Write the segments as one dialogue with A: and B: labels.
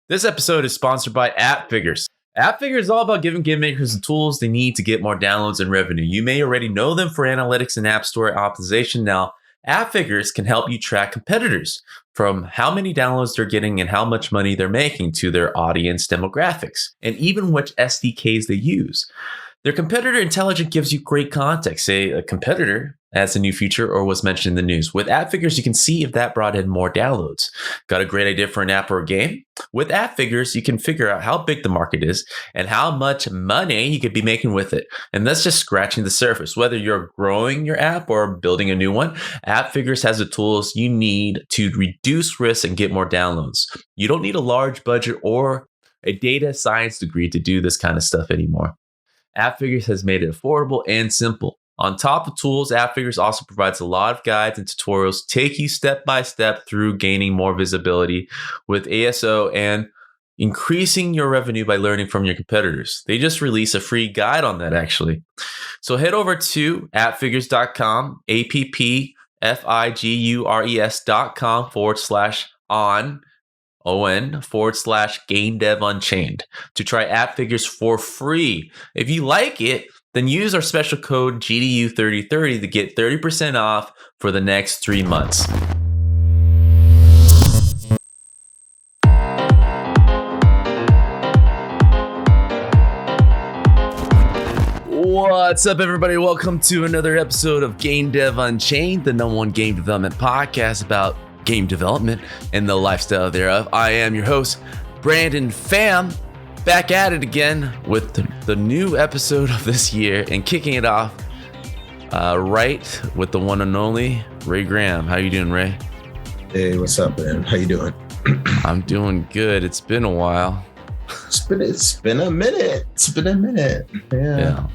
A: This episode is sponsored by AppFigures. AppFigures is all about giving game makers the tools they need to get more downloads and revenue. You may already know them for analytics and app store optimization. Now, AppFigures can help you track competitors from how many downloads they're getting and how much money they're making to their audience demographics, and even which SDKs they use. Their competitor intelligence gives you great context. Say a competitor adds a new feature or was mentioned in the news. With AppFigures, you can see if that brought in more downloads. Got a great idea for an app or a game? With AppFigures, you can figure out how big the market is and how much money you could be making with it. And that's just scratching the surface. Whether you're growing your app or building a new one, AppFigures has the tools you need to reduce risk and get more downloads. You don't need a large budget or a data science degree to do this kind of stuff anymore. AppFigures has made it affordable and simple. On top of tools, AppFigures also provides a lot of guides and tutorials to take you step by step through gaining more visibility with ASO and increasing your revenue by learning from your competitors. They just released a free guide on that, actually. So head over to appfigures.com, appfigures.com/on/game dev unchained to try AppFigures for free. If you like it, then use our special code GDU3030 to get 30% off for the next 3 months. What's up, everybody? Welcome to another episode of Game Dev Unchained, the #1 game development podcast about game development and the lifestyle thereof. I am your host, Brandon Pham, back at it again with the new episode of this year and kicking it off right with the one and only Ray Graham. How you doing, Ray?
B: Hey, what's up, man? How you doing?
A: I'm doing good. It's been a while.
B: It's been a minute. Yeah.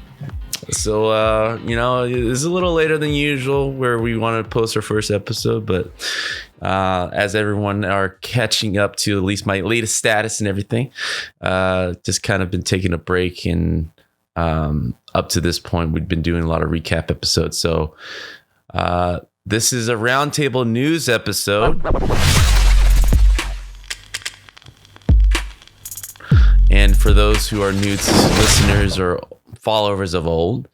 A: So, it's a little later than usual where we wanted to post our first episode, but as everyone are catching up to at least my latest status and everything, just kind of been taking a break, and up to this point, we've been doing a lot of recap episodes. So this is a Roundtable news episode. And for those who are new to listeners or followers of old,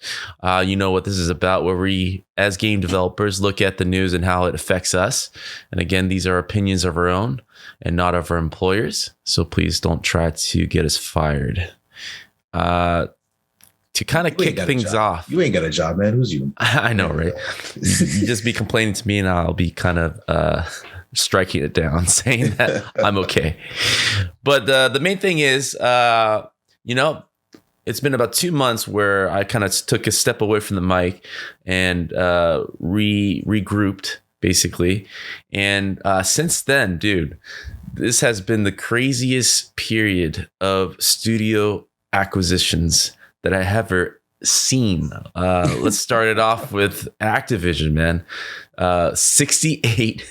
A: you know what this is about, where we, as game developers, look at the news and how it affects us. And again, these are opinions of our own and not of our employers. So please don't try to get us fired. To kind of kick things off.
B: You ain't got a job, man. Who's you?
A: I know, right? You just be complaining to me and I'll be kind of striking it down, saying that I'm okay. But the main thing is, it's been about 2 months where I kind of took a step away from the mic and regrouped, basically. And since then, dude, this has been the craziest period of studio acquisitions that I have ever seen. Let's start it off with Activision, man. $68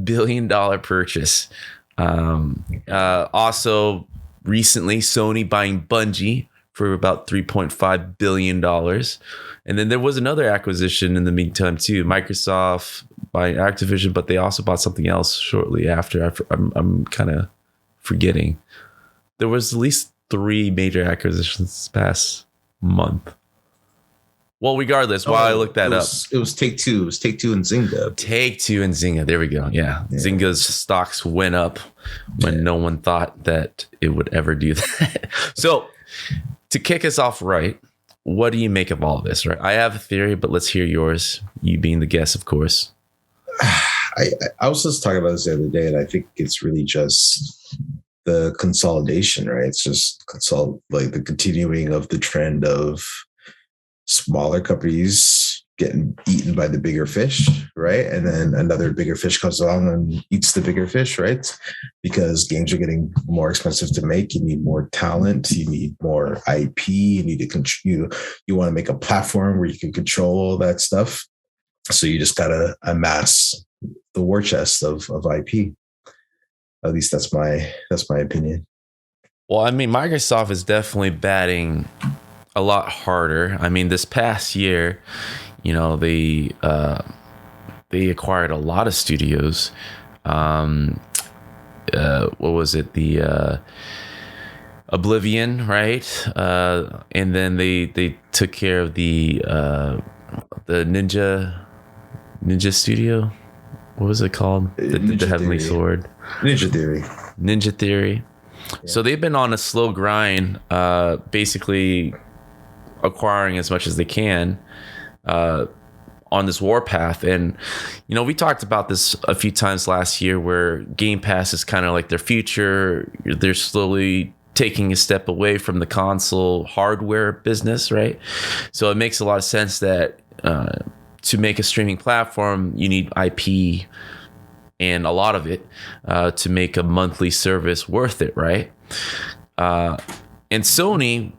A: billion purchase. Also, recently, Sony buying Bungie for about $3.5 billion. And then there was another acquisition in the meantime, too. Microsoft buying Activision, but they also bought something else shortly after. I'm kind of forgetting. There was at least 3 major acquisitions this past month. Well, regardless, while I looked that up.
B: It was Take-Two. It was Take-Two and Zynga.
A: Take-Two and Zynga. There we go. Yeah. Zynga's stocks went up when no one thought that it would ever do that. So, to kick us off right, what do you make of all of this, right? I have a theory, but let's hear yours. You being the guest, of course.
B: I was just talking about this the other day, and I think it's really just the consolidation, right? It's just like the continuing of the trend of smaller companies getting eaten by the bigger fish, right? And then another bigger fish comes along and eats the bigger fish, right? Because games are getting more expensive to make. You need more talent. You need more IP. You need to you want to make a platform where you can control all that stuff. So you just gotta amass the war chest of IP. At least that's my opinion.
A: Well, I mean, Microsoft is definitely batting a lot harder. I mean, this past year, they acquired a lot of studios. what was it, the Oblivion, right? And then they took care of the Ninja Studio. What was it called? The Heavenly Sword. Ninja Theory. Yeah. So they've been on a slow grind, basically acquiring as much as they can on this warpath. And, you know, we talked about this a few times last year where Game Pass is kind of like their future. They're slowly taking a step away from the console hardware business, right? So it makes a lot of sense that to make a streaming platform, you need IP and a lot of it to make a monthly service worth it, right? And Sony,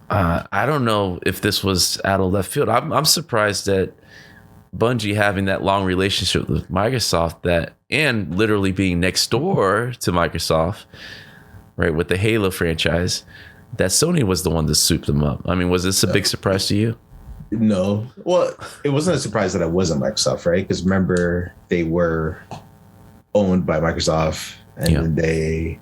A: I don't know if this was out of left field. I'm surprised that Bungie having that long relationship with Microsoft and literally being next door to Microsoft, right, with the Halo franchise, that Sony was the one to soup them up. I mean, was this a big surprise to you?
B: No. Well, it wasn't a surprise that it wasn't Microsoft, right? Because remember, they were owned by Microsoft, and then they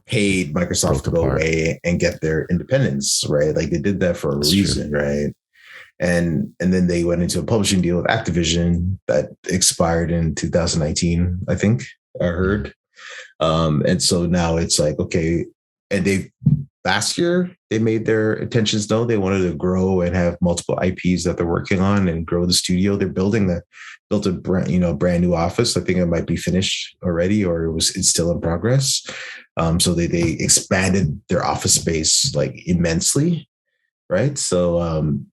B: paid Microsoft to go away and get their independence, right? Like they did that for a reason, right? And then they went into a publishing deal with Activision that expired in 2019, I think I heard. And so now it's like, okay, and last year they made their intentions known. They wanted to grow and have multiple IPs that they're working on and grow the studio. They're built a brand new office. I think it might be finished already, or it's still in progress. So they expanded their office space like immensely, right? So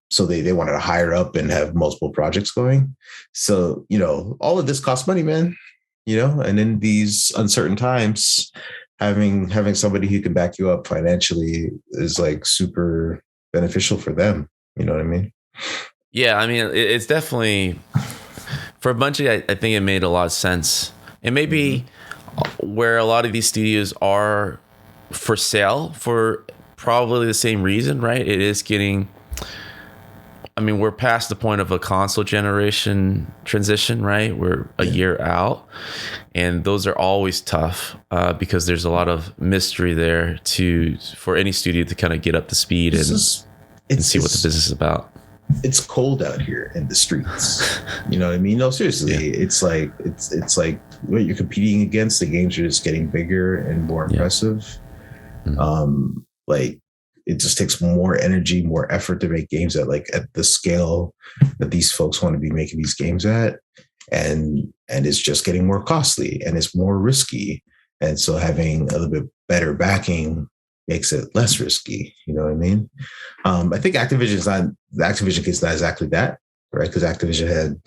B: they wanted to hire up and have multiple projects going. So, you know, all of this costs money, man. You know, and in these uncertain times, having somebody who can back you up financially is like super beneficial for them. You know what I mean?
A: Yeah, I mean, it's definitely for Bungie. I think it made a lot of sense, and maybe where a lot of these studios are for sale for probably the same reason, right? It is getting. I mean, we're past the point of a console generation transition, right? We're a year out, and those are always tough because there's a lot of mystery there for any studio to kind of get up to speed and see what the business is about.
B: It's cold out here in the streets. You know what I mean? No, seriously, it's like what you're competing against. The games are just getting bigger and more impressive. Mm-hmm. It just takes more energy, more effort to make games at the scale that these folks want to be making these games at. And it's just getting more costly and it's more risky. And so having a little bit better backing makes it less risky. You know what I mean? I think the Activision case is not exactly that, right? Because Activision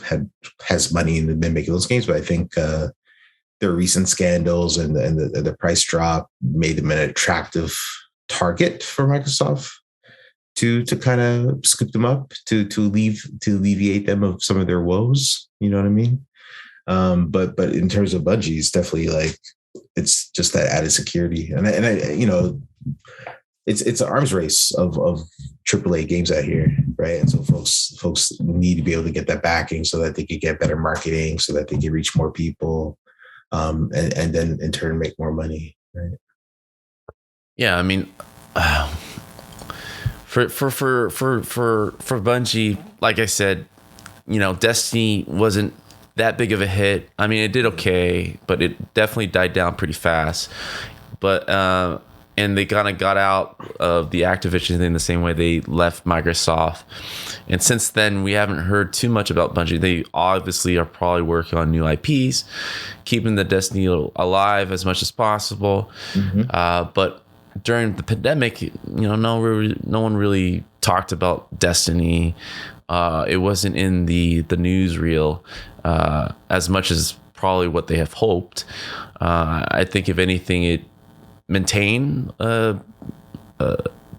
B: has money and been making those games, but I think their recent scandals and the price drop made them an attractive target for Microsoft to kind of scoop them up to alleviate them of some of their woes. You know what I mean? But in terms of Bungie, it's definitely like it's just that added security, and I you know, it's an arms race of AAA games out here, right? And so folks need to be able to get that backing so that they can get better marketing, so that they can reach more people, and then in turn make more money, right?
A: Yeah, I mean, for Bungie, like I said, you know, Destiny wasn't that big of a hit. I mean, it did okay, but it definitely died down pretty fast. But and they kind of got out of the Activision thing the same way they left Microsoft. And since then, we haven't heard too much about Bungie. They obviously are probably working on new IPs, keeping the Destiny alive as much as possible. Mm-hmm. But during the pandemic, you know, no one really talked about Destiny. It wasn't in the newsreel as much as probably what they have hoped. I think if anything, it maintained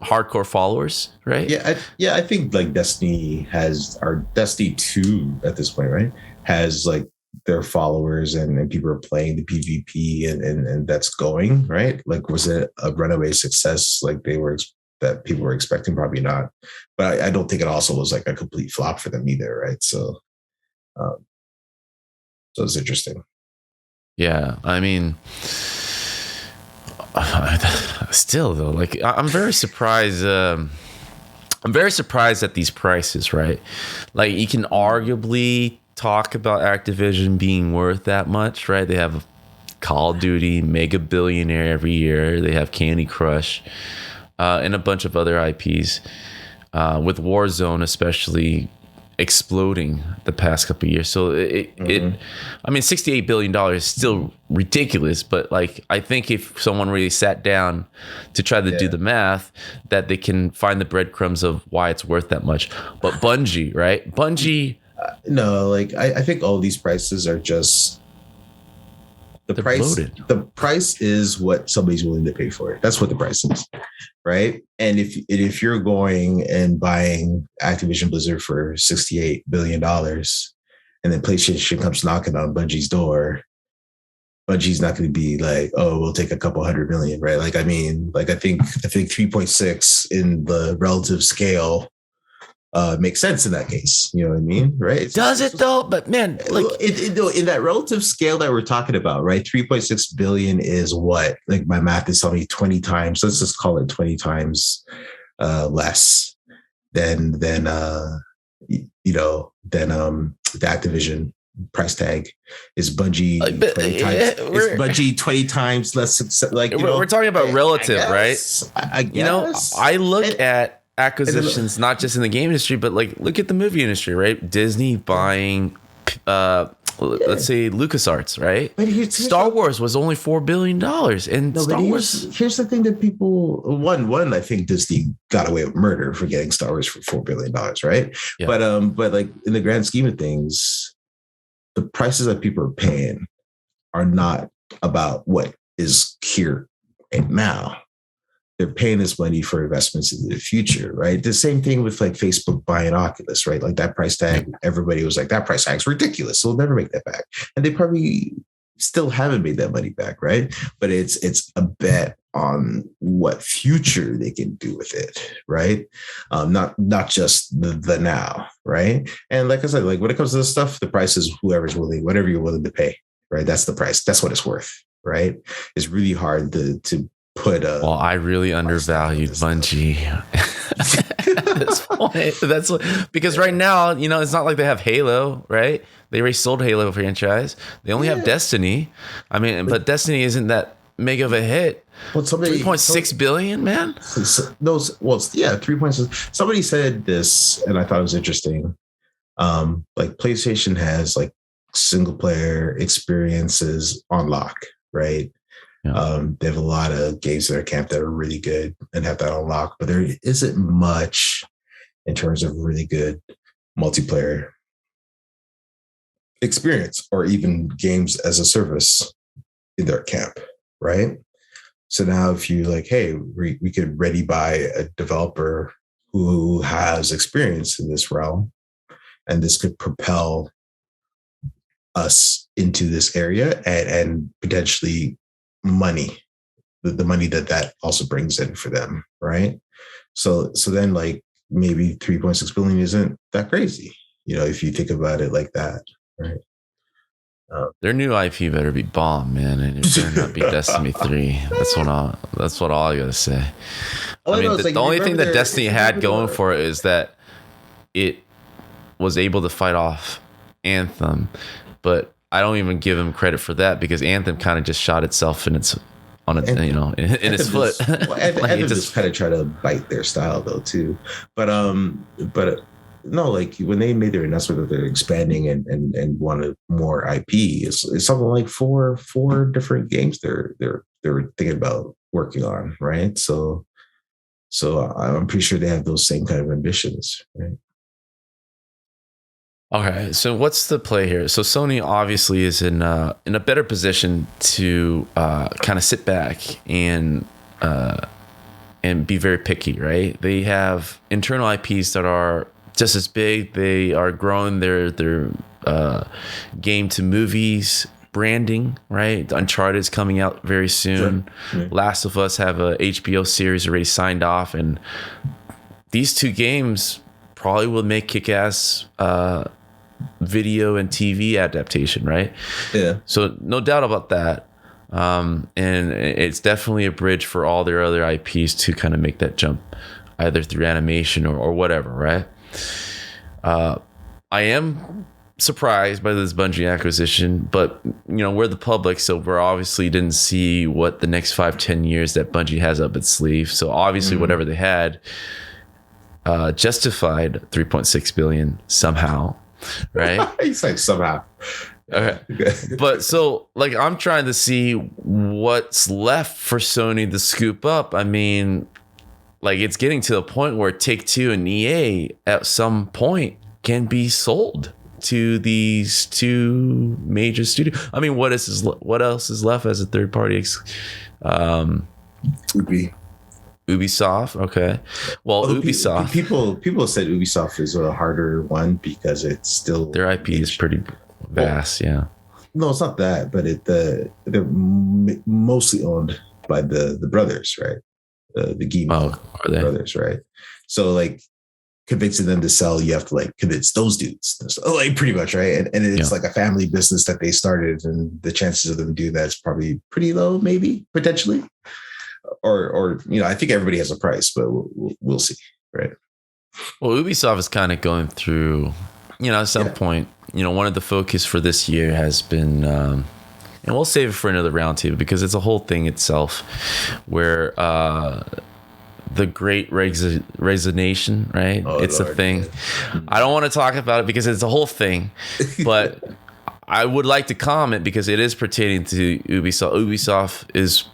A: hardcore followers, right?
B: Yeah, I think like Destiny 2 at this point, right, has like their followers and people are playing the PvP and that's going, right? Like, was it a runaway success like that people were expecting? Probably not. But I don't think it also was like a complete flop for them either, right? So it's interesting.
A: Yeah, I mean, Still though, like I'm very surprised. I'm very surprised at these prices, right? Like you can arguably talk about Activision being worth that much, right? They have Call of Duty, Mega Billionaire every year. They have Candy Crush, and a bunch of other IPs. With Warzone especially exploding the past couple of years. So I mean, $68 billion is still ridiculous, but like, I think if someone really sat down to try to do the math, that they can find the breadcrumbs of why it's worth that much. But Bungie, right?
B: No, like I think all these prices are just the price. Bloated. The price is what somebody's willing to pay for it. That's what the price is. Right. And if you're going and buying Activision Blizzard for $68 billion and then PlayStation comes knocking on Bungie's door, Bungie's not going to be like, oh, we'll take a couple $100 million. Right. Like, I mean, like, I think 3.6 in the relative scale makes sense in that case. You know what I mean? Right.
A: Does it though? But man, like
B: in that relative scale that we're talking about, right? 3.6 billion is what? Like my math is telling me 20 times. Let's just call it 20 times less than the Activision price tag. Is Bungie 20 times? Is Bungie 20 times less? Like
A: we're talking about relative, right?
B: I guess.
A: You know, I look at acquisitions not just in the game industry, but like look at the movie industry, right? Disney buying let's say LucasArts, right? But Star Wars was only $4 billion, and Star Wars.
B: Here's the thing that people one I think Disney got away with murder for getting Star Wars for $4 billion, right? Yeah. But like in the grand scheme of things, the prices that people are paying are not about what is here and now. They're paying this money for investments into the future, right? The same thing with like Facebook buying Oculus, right? Like that price tag, everybody was like, that price tag's ridiculous. So we'll never make that back. And they probably still haven't made that money back, right? But it's a bet on what future they can do with it, right? Not just the now, right? And like I said, like when it comes to this stuff, the price is whoever's willing, whatever you're willing to pay, right? That's the price. That's what it's worth, right? It's really hard to put a.
A: Well, I really undervalued Bungie at this point. That's because right now, you know, it's not like they have Halo, right? They already sold Halo franchise. They only have Destiny. I mean, but Destiny isn't that mega of a hit. Well, 3.6 billion, man.
B: 3.6. Somebody said this, and I thought it was interesting. Like PlayStation has like single player experiences on lock, right? Yeah. They have a lot of games in their camp that are really good and have that on lock, but there isn't much in terms of really good multiplayer experience or even games as a service in their camp, right? So now if you like, hey, we could ready buy a developer who has experience in this realm, and this could propel us into this area and potentially money, the money that also brings in for them, right? So then like maybe 3.6 billion isn't that crazy, you know, if you think about it like that, right?
A: Their new IP better be bomb, man, and it better not be Destiny 3. That's what all I gotta say. I mean, the only thing that Destiny had going for it is that it was able to fight off Anthem, but I don't even give him credit for that because Anthem kind of just shot itself in its foot.
B: Anthem just kind of try to bite their style though too, but no, like when they made their announcement that they're expanding and wanted more IP, it's something like four different games they're thinking about working on, right? So I'm pretty sure they have those same kind of ambitions, right?
A: Okay, so what's the play here? So Sony obviously is in a better position to kind of sit back and be very picky, right? They have internal IPs that are just as big. They are growing their game to movies branding, right? Uncharted is coming out very soon. Sure. Yeah. Last of Us have a HBO series already signed off, and these two games probably will make kick-ass video and TV adaptation, right?
B: Yeah.
A: So no doubt about that. And it's definitely a bridge for all their other IPs to kind of make that jump, either through animation or whatever, right? I am surprised by this Bungie acquisition, but we're the public, so we're obviously didn't see what the next 5-10 years that Bungie has up its sleeve. So obviously whatever they had justified 3.6 billion somehow, right?
B: He's like somehow.
A: Okay. But so like I'm trying to see what's left for Sony to scoop up. I mean, like it's getting to the point where Take-Two and EA at some point can be sold to these two major studios. I mean, what else is left as a third party? Ubisoft. Okay. Well, Ubisoft.
B: People said Ubisoft is a harder one because it's still
A: their IP is pretty vast. Yeah.
B: No, it's not that, but they're mostly owned by the brothers, right? The Guillemot brothers, right? So like convincing them to sell, you have to like convince those dudes, like pretty much, right? And it's like a family business that they started, and the chances of them do that is probably pretty low, maybe potentially, or I think everybody has a price, but we'll see, right?
A: Well, Ubisoft is kind of going through, at some point, one of the focus for this year has been, and we'll save it for another roundtable because it's a whole thing itself, where the Great Resignation, right? It's Lord, a thing. Man. I don't want to talk about it because it's a whole thing, but I would like to comment because it is pertaining to Ubisoft. Ubisoft is,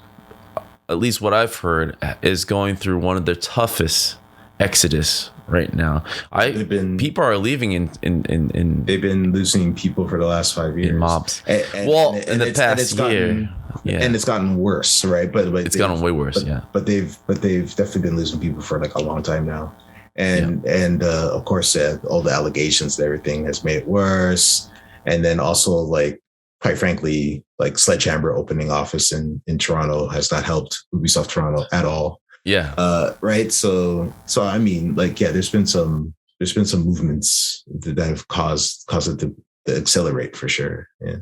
A: at least what I've heard, is going through one of their toughest exodus right now. People are leaving in
B: they've been losing people for the last 5 years
A: in mobs. In the past year. Yeah.
B: And it's gotten worse, right? But
A: it's gotten way worse.
B: But they've definitely been losing people for like a long time now, and of course all the allegations and everything has made it worse. And then also, like, quite frankly, like Sledgehammer opening office in Toronto has not helped Ubisoft Toronto at all.
A: Yeah.
B: Right. So I mean, like, there's been some movements that have caused it to accelerate for sure. Yeah.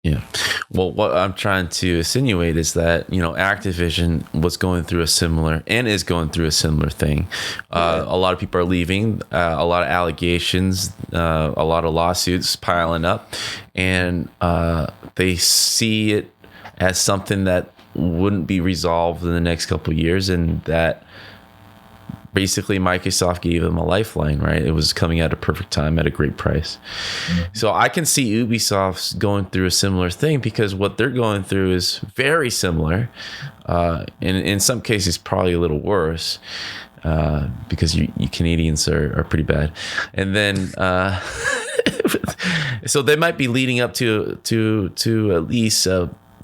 A: Yeah. Well, what I'm trying to insinuate is that, Activision is going through a similar thing. A lot of people are leaving, a lot of allegations, a lot of lawsuits piling up, and they see it as something that wouldn't be resolved in the next couple of years, and that basically Microsoft gave them a lifeline, right? It was coming at a perfect time at a great price. Mm-hmm. So I can see Ubisoft going through a similar thing because what they're going through is very similar. And in some cases, probably a little worse because you Canadians are pretty bad. And then, so they might be leading up to at least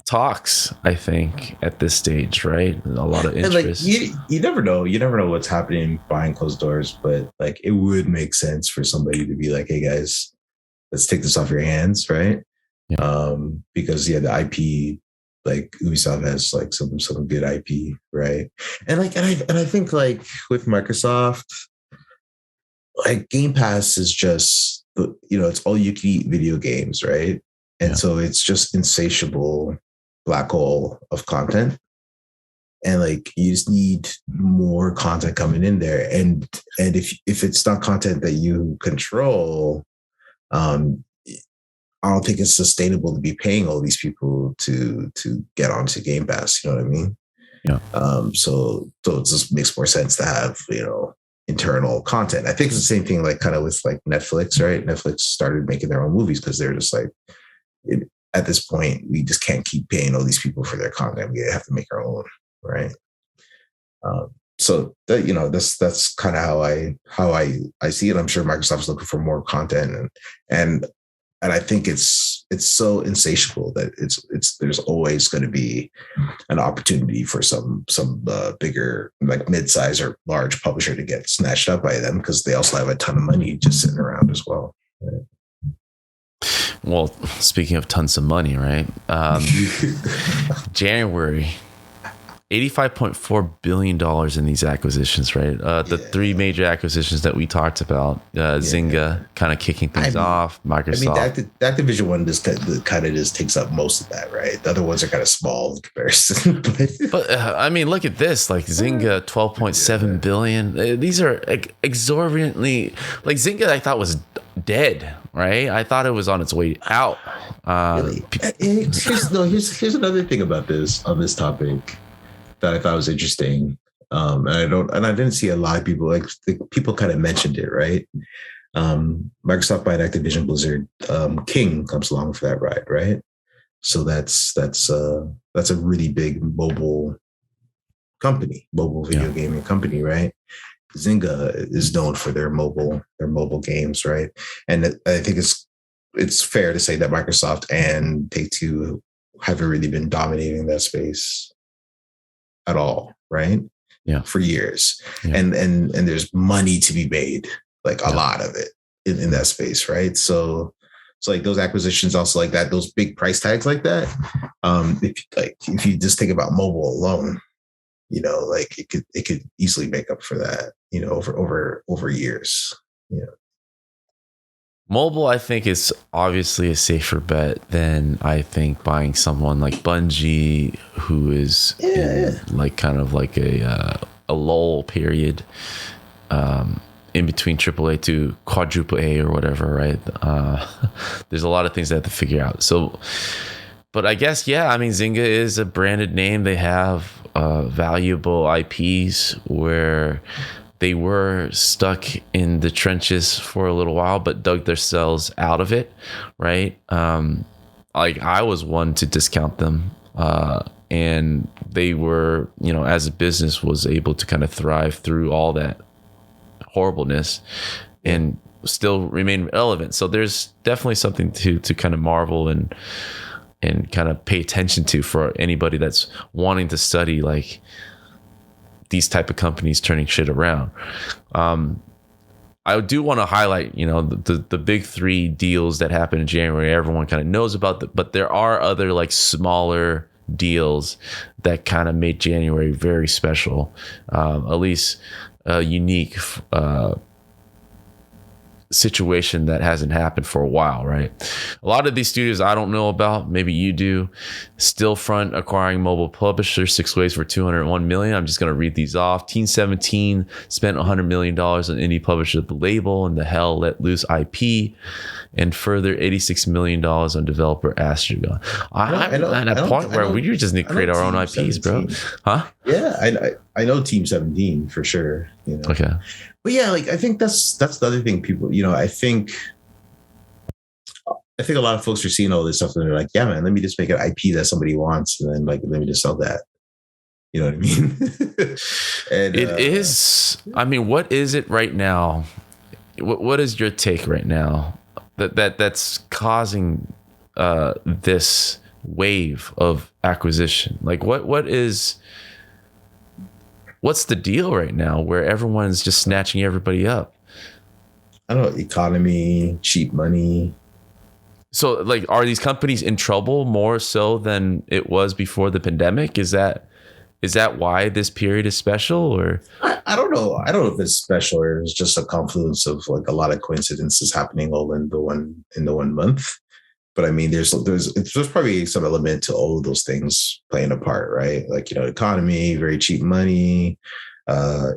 A: talks, I think, at this stage, right? A lot of interest.
B: And like you never know what's happening behind closed doors, but like it would make sense for somebody to be like, hey guys, let's take this off your hands, right? Yeah. Because the IP, like Ubisoft has like some good IP, right? And I think like with Microsoft, like Game Pass is just it's all you can eat video games, right? And so it's just insatiable black hole of content, and like you just need more content coming in there, and if it's not content that you control, I don't think it's sustainable to be paying all these people to get onto Game Pass. You know what I mean?
A: Yeah.
B: So it just makes more sense to have internal content. I think it's the same thing like kind of with like Netflix, right? Netflix started making their own movies because they're just like, at this point, we just can't keep paying all these people for their content. We have to make our own, right? So that, that's kind of how I see it. I'm sure Microsoft's looking for more content, and I think it's so insatiable that there's always going to be an opportunity for some bigger, like mid-size or large publisher to get snatched up by them because they also have a ton of money just sitting around as well. Right?
A: Well, speaking of tons of money, right? January $85.4 billion in these acquisitions, right? The three major acquisitions that we talked about, Zynga kind of kicking things off, Microsoft.
B: The Activision one just kind of just takes up most of that, right? The other ones are kind of small in comparison.
A: But I mean, look at this, like Zynga, 12.7 billion. These are exorbitantly, like Zynga I thought was dead, right? I thought it was on its way out.
B: Really? Here's another thing about this on this topic that I thought was interesting. And I didn't see a lot of people, like people kind of mentioned it, right? Microsoft buying Activision Blizzard, King comes along for that ride, right? So that's a really big mobile video gaming company, right? Zynga is known for their mobile games, right? And I think it's fair to say that Microsoft and Take-Two haven't really been dominating that space at all, right?
A: Yeah,
B: for years, and there's money to be made, like a lot of it in that space, right? So like those acquisitions, also like that, those big price tags like that. If you just think about mobile alone, like it could easily make up for that, over years,
A: Mobile, I think, is obviously a safer bet than I think buying someone like Bungie, who is in like kind of like a lull period in between AAA to quadruple A or whatever, right? There's a lot of things they have to figure out. So, but I guess, I mean, Zynga is a branded name. They have valuable IPs where they were stuck in the trenches for a little while, but dug themselves out of it, right? Like I was one to discount them, and they were, as a business, was able to kind of thrive through all that horribleness and still remain relevant. So there's definitely something to kind of marvel and kind of pay attention to for anybody that's wanting to study like these type of companies turning shit around. I do want to highlight, the big three deals that happened in January. Everyone kind of knows about but there are other like smaller deals that kind of made January very special, at least a unique situation that hasn't happened for a while, right? A lot of these studios I don't know about, maybe you do. Stillfront acquiring mobile publisher 6 ways for $201 million. I'm just going to read these off. Team 17 spent $100 million on indie publisher The Label and the Hell Let Loose IP, and further $86 million on developer Astrogon. I'm at a point where we just need to create our own IPs, 17. Bro. Huh?
B: Yeah, I know Team 17 for sure.
A: Okay.
B: But like I think that's the other thing, people, I think a lot of folks are seeing all this stuff and they're like, yeah, man, let me just make an IP that somebody wants and then like let me just sell that. You know what I mean? And
A: it is. I mean, what is it right now? What is your take right now that's causing this wave of acquisition? Like what's the deal right now where everyone's just snatching everybody up?
B: I don't know, economy, cheap money.
A: So like, are these companies in trouble more so than it was before the pandemic? Is that why this period is special, or?
B: I don't know. I don't know if it's special or it's just a confluence of like a lot of coincidences happening all in the one month. But I mean, there's probably some element to all of those things playing a part, right? Like, economy, very cheap money,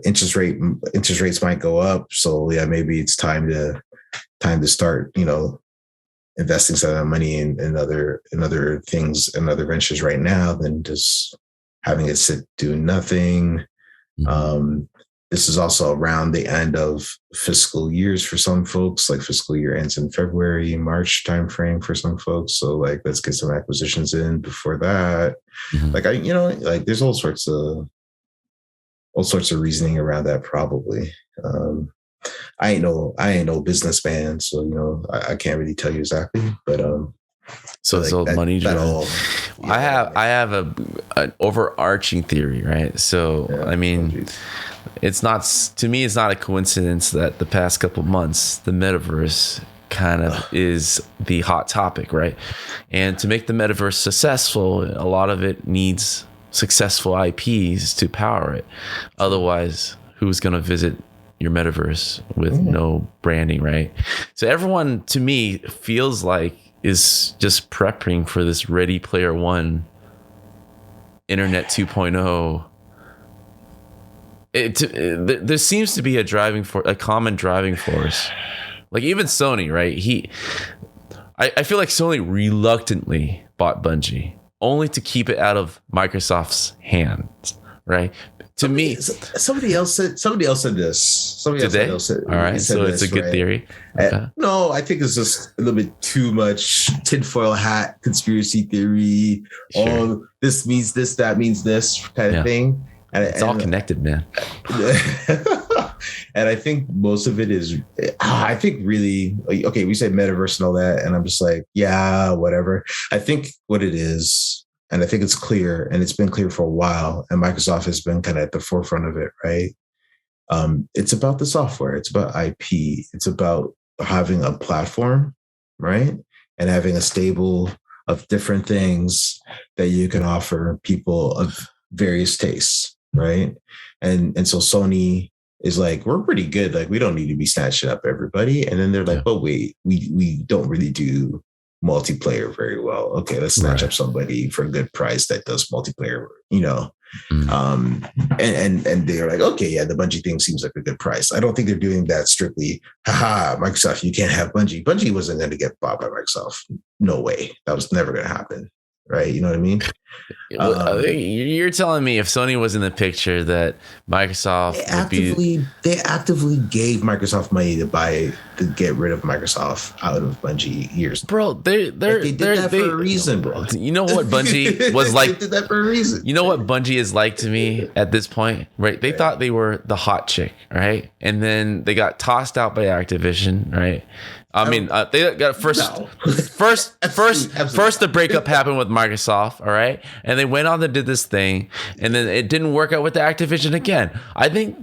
B: interest rates might go up. So maybe it's time to start, investing some of that money in other things and other ventures right now than just having it sit doing nothing. Mm-hmm. This is also around the end of fiscal years for some folks, like fiscal year ends in February, March timeframe for some folks. So like, let's get some acquisitions in before that. Mm-hmm. Like there's all sorts of reasoning around that probably. I ain't no businessman, so I can't really tell you exactly, but
A: so it's all money driven. I have an overarching theory, right? So I mean, it's not a coincidence that the past couple of months the metaverse kind of is the hot topic, right? And to make the metaverse successful, a lot of it needs successful IPs to power it. Otherwise, who's going to visit your metaverse with no branding, right? So everyone, to me, feels like is just prepping for this Ready Player One, Internet 2.0. There seems to be a common driving force. Like even Sony, right? I feel like Sony reluctantly bought Bungie, only to keep it out of Microsoft's hands, right?
B: Somebody else said this. All
A: right, so it's a good theory. Okay.
B: No, I think it's just a little bit too much tinfoil hat conspiracy theory. Sure. Oh, this means this, that means this kind of thing. And
A: it's all connected, man.
B: And I think most of it is, I think really, okay, we say metaverse and all that, and I'm just like, yeah, whatever. I think what it is, and I think it's clear, and it's been clear for a while, and Microsoft has been kind of at the forefront of it, right? It's about the software. It's about IP. It's about having a platform, right? And having a stable of different things that you can offer people of various tastes, right? And so Sony is like, we're pretty good. Like, we don't need to be snatching up everybody. And then they're like, but wait, we don't really do multiplayer very well. Okay, let's snatch up somebody for a good price that does multiplayer, you know. And they're like, okay, yeah, the Bungie thing seems like a good price. I don't think they're doing that strictly. Haha, Microsoft, you can't have Bungie. Bungie wasn't going to get bought by Microsoft. No way. That was never going to happen. Right? You know what I mean?
A: You're telling me if Sony was in the picture that Microsoft
B: they actively gave Microsoft money to get rid of Microsoft out of Bungie years.
A: Bro, they did that
B: for a reason, bro.
A: You know what Bungie was like?
B: They did that for a reason.
A: You know what Bungie is like to me at this point, right? They thought they were the hot chick, right? And then they got tossed out by Activision, right? I mean, they got first the breakup happened with Microsoft, all right, and they went on and did this thing, and then it didn't work out with the Activision again. I think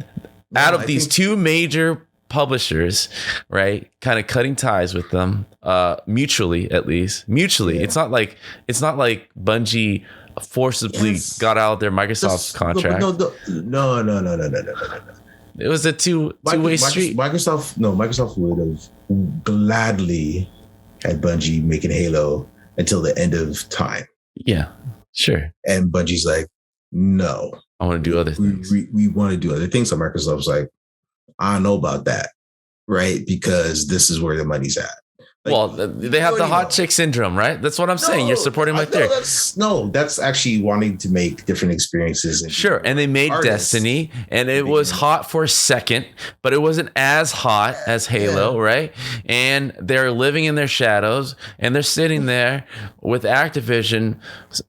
A: these two major publishers, right, kind of cutting ties with them, mutually at least. Yeah. It's not like Bungie forcibly got out of their Microsoft contract.
B: No.
A: It was a two-way street.
B: Microsoft would have gladly had Bungie making Halo until the end of time.
A: Yeah, sure.
B: And Bungie's like, no.
A: I want to do other things.
B: We want to do other things. So Microsoft's like, I don't know about that, right? Because this is where the money's at. Like,
A: well, they have the hot chick syndrome, right? That's what I'm saying. You're supporting my theory.
B: That's actually wanting to make different experiences.
A: Sure. And they made Destiny, and it was hot for a second, but it wasn't as hot as Halo, right? And they're living in their shadows, and they're sitting there with Activision.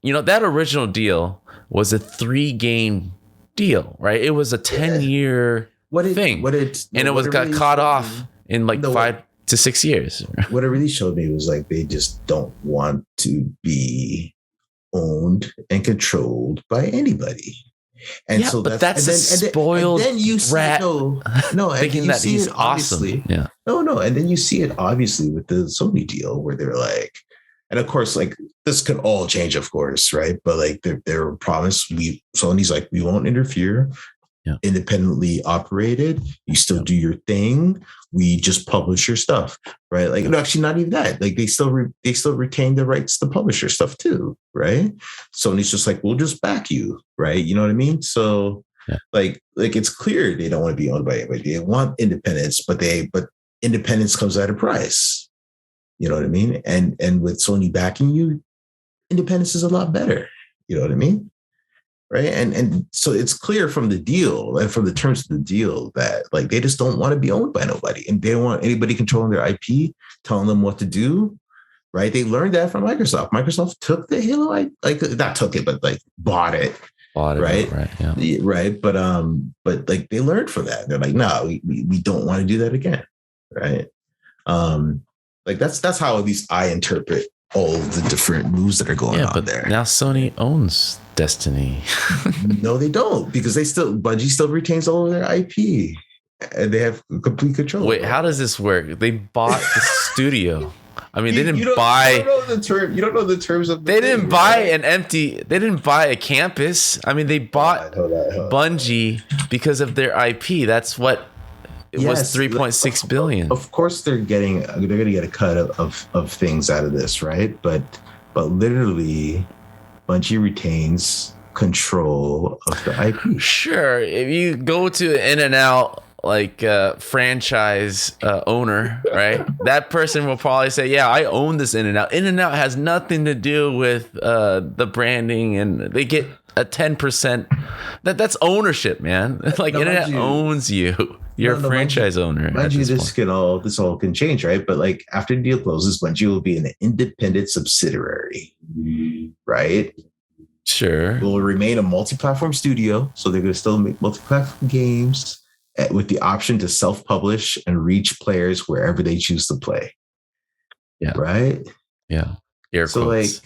A: You know, that original deal was a 3-game deal, right? It was a 10-year thing. Got cut off in like 5 to 6 years.
B: What it really showed me was like they just don't want to be owned and controlled by anybody. And so that's a spoiled rat. Thinking that he's awesome. Yeah. No. And then you see it obviously with the Sony deal where they're like, and of course, like this could all change, of course, right? But like their promise, Sony's like, we won't interfere. Yeah. Independently operated, you still do your thing. We just publish your stuff, right? Like, no, actually, not even that. Like, they still retain the rights to publish your stuff too, right? Sony's just like, we'll just back you, right? You know what I mean? So, like it's clear they don't want to be owned by anybody. They want independence, but independence comes at a price. You know what I mean? And with Sony backing you, independence is a lot better. You know what I mean? Right. And so it's clear from the deal and from the terms of the deal that like they just don't want to be owned by nobody, and they don't want anybody controlling their IP, telling them what to do. Right. They learned that from Microsoft. Microsoft took the Halo, not took it, but like bought it. Right.
A: Right. Yeah.
B: Right. But like they learned from that. They're like, no, we don't want to do that again. Right. Like that's how at least I interpret all of the different moves that are going on there.
A: Now Sony owns Destiny.
B: No, they don't, because Bungie still retains all of their IP, and they have complete control.
A: Wait, how does this work? They bought the studio. I mean, they didn't
B: you
A: buy.
B: don't know the term. You don't know the terms of.
A: They didn't buy an empty. They didn't buy a campus. I mean, they bought
B: Hold on.
A: Bungie because of their IP. That's what it was. 3.6 billion.
B: Of course, they're going to get a cut of things out of this, right? But literally, Bungie retains control of the IP.
A: Sure, if you go to In-N-Out like franchise owner, right? That person will probably say, yeah, I own this In-N-Out. In-N-Out has nothing to do with the branding, and they get a 10%. That's ownership, man. Like no, In-N-Out owns you. You're a franchise owner.
B: Bungie, this all can change, right? But like after the deal closes, Bungie will be an independent subsidiary, right?
A: Sure.
B: It will remain a multi-platform studio, so they're going to still make multi-platform games with the option to self-publish and reach players wherever they choose to play.
A: Yeah.
B: Right?
A: Yeah. Air
B: so
A: quotes.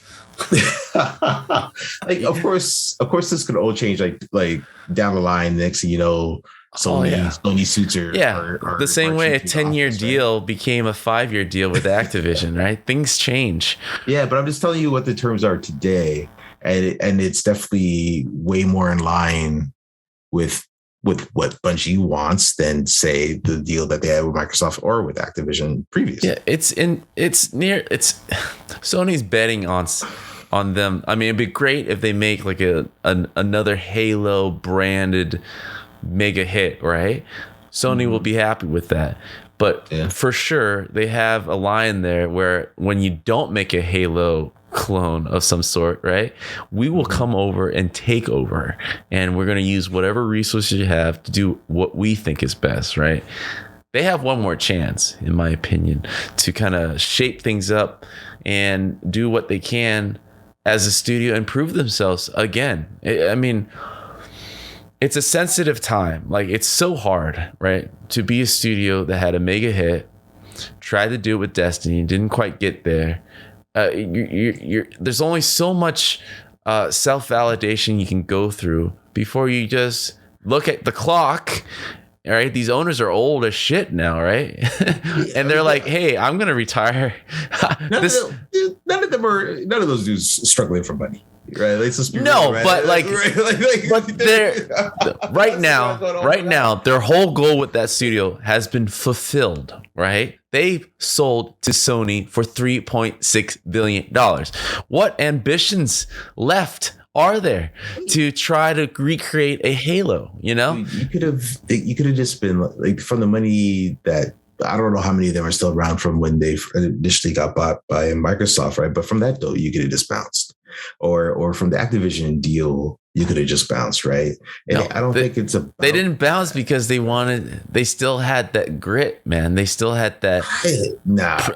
B: like of course this could all change like down the line. Next thing you know, Sony suits are
A: the same way a 10-year deal became a 5-year deal with Activision, right? Things change.
B: Yeah, but I'm just telling you what the terms are today, and it's definitely way more in line with what Bungie wants than say the deal that they had with Microsoft or with Activision previously.
A: Yeah, Sony's betting on them. I mean, it'd be great if they make like another Halo branded mega hit, right? Sony will be happy with that. But for sure, they have a line there where when you don't make a Halo clone of some sort, right, we will come over and take over, and we're going to use whatever resources you have to do what we think is best, right? They have one more chance, in my opinion, to kind of shape things up and do what they can as a studio and prove themselves again. I mean, it's a sensitive time. Like, it's so hard, right, to be a studio that had a mega hit, tried to do it with Destiny, didn't quite get there. There's only so much self-validation you can go through before you just look at the clock. All right, these owners are old as shit now, right? And they're like, "Hey, I'm gonna retire."
B: None of those dudes struggling for money, right? Let's just be
A: no,
B: real, right?
A: but but they're right now, their whole goal with that studio has been fulfilled, right? They sold to Sony for $3.6 billion. What ambitions left are there to try to recreate a Halo? You know,
B: you could have just been like, from the money that, I don't know how many of them are still around from when they initially got bought by Microsoft, right? But from that though, you could have just bounced, or from the Activision deal, you could have just bounced, right? And no, I don't think it's
A: they didn't bounce because they still had that grit, man. They still had that.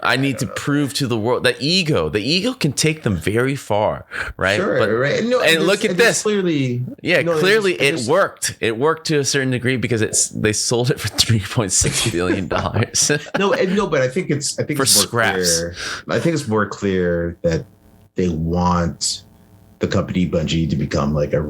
A: I need to prove to the world that ego. The ego can take them very far, right?
B: Sure, but, right. No,
A: and look at this.
B: Clearly,
A: it worked. It worked to a certain degree because they sold it for $3.6 billion.
B: But I think it's
A: for scraps.
B: I think it's more clear that they want the company Bungie to become like a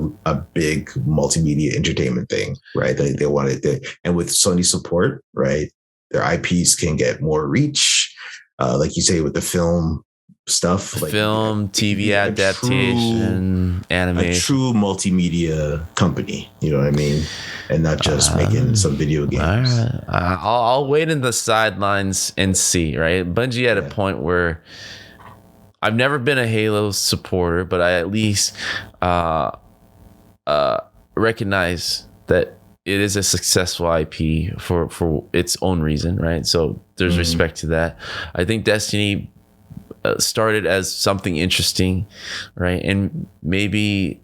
B: big multimedia entertainment thing, right? They want it to, and with Sony support, right, their IPs can get more reach, like you say, with the film stuff, like
A: film, TV adaptation, animation,
B: a true multimedia company. You know what I mean? And not just making some video games.
A: All right. I'll wait in the sidelines and see. Right, Bungie at a point where I've never been a Halo supporter, but I at least recognize that it is a successful IP for its own reason, right? So there's respect to that. I think Destiny started as something interesting, right? And maybe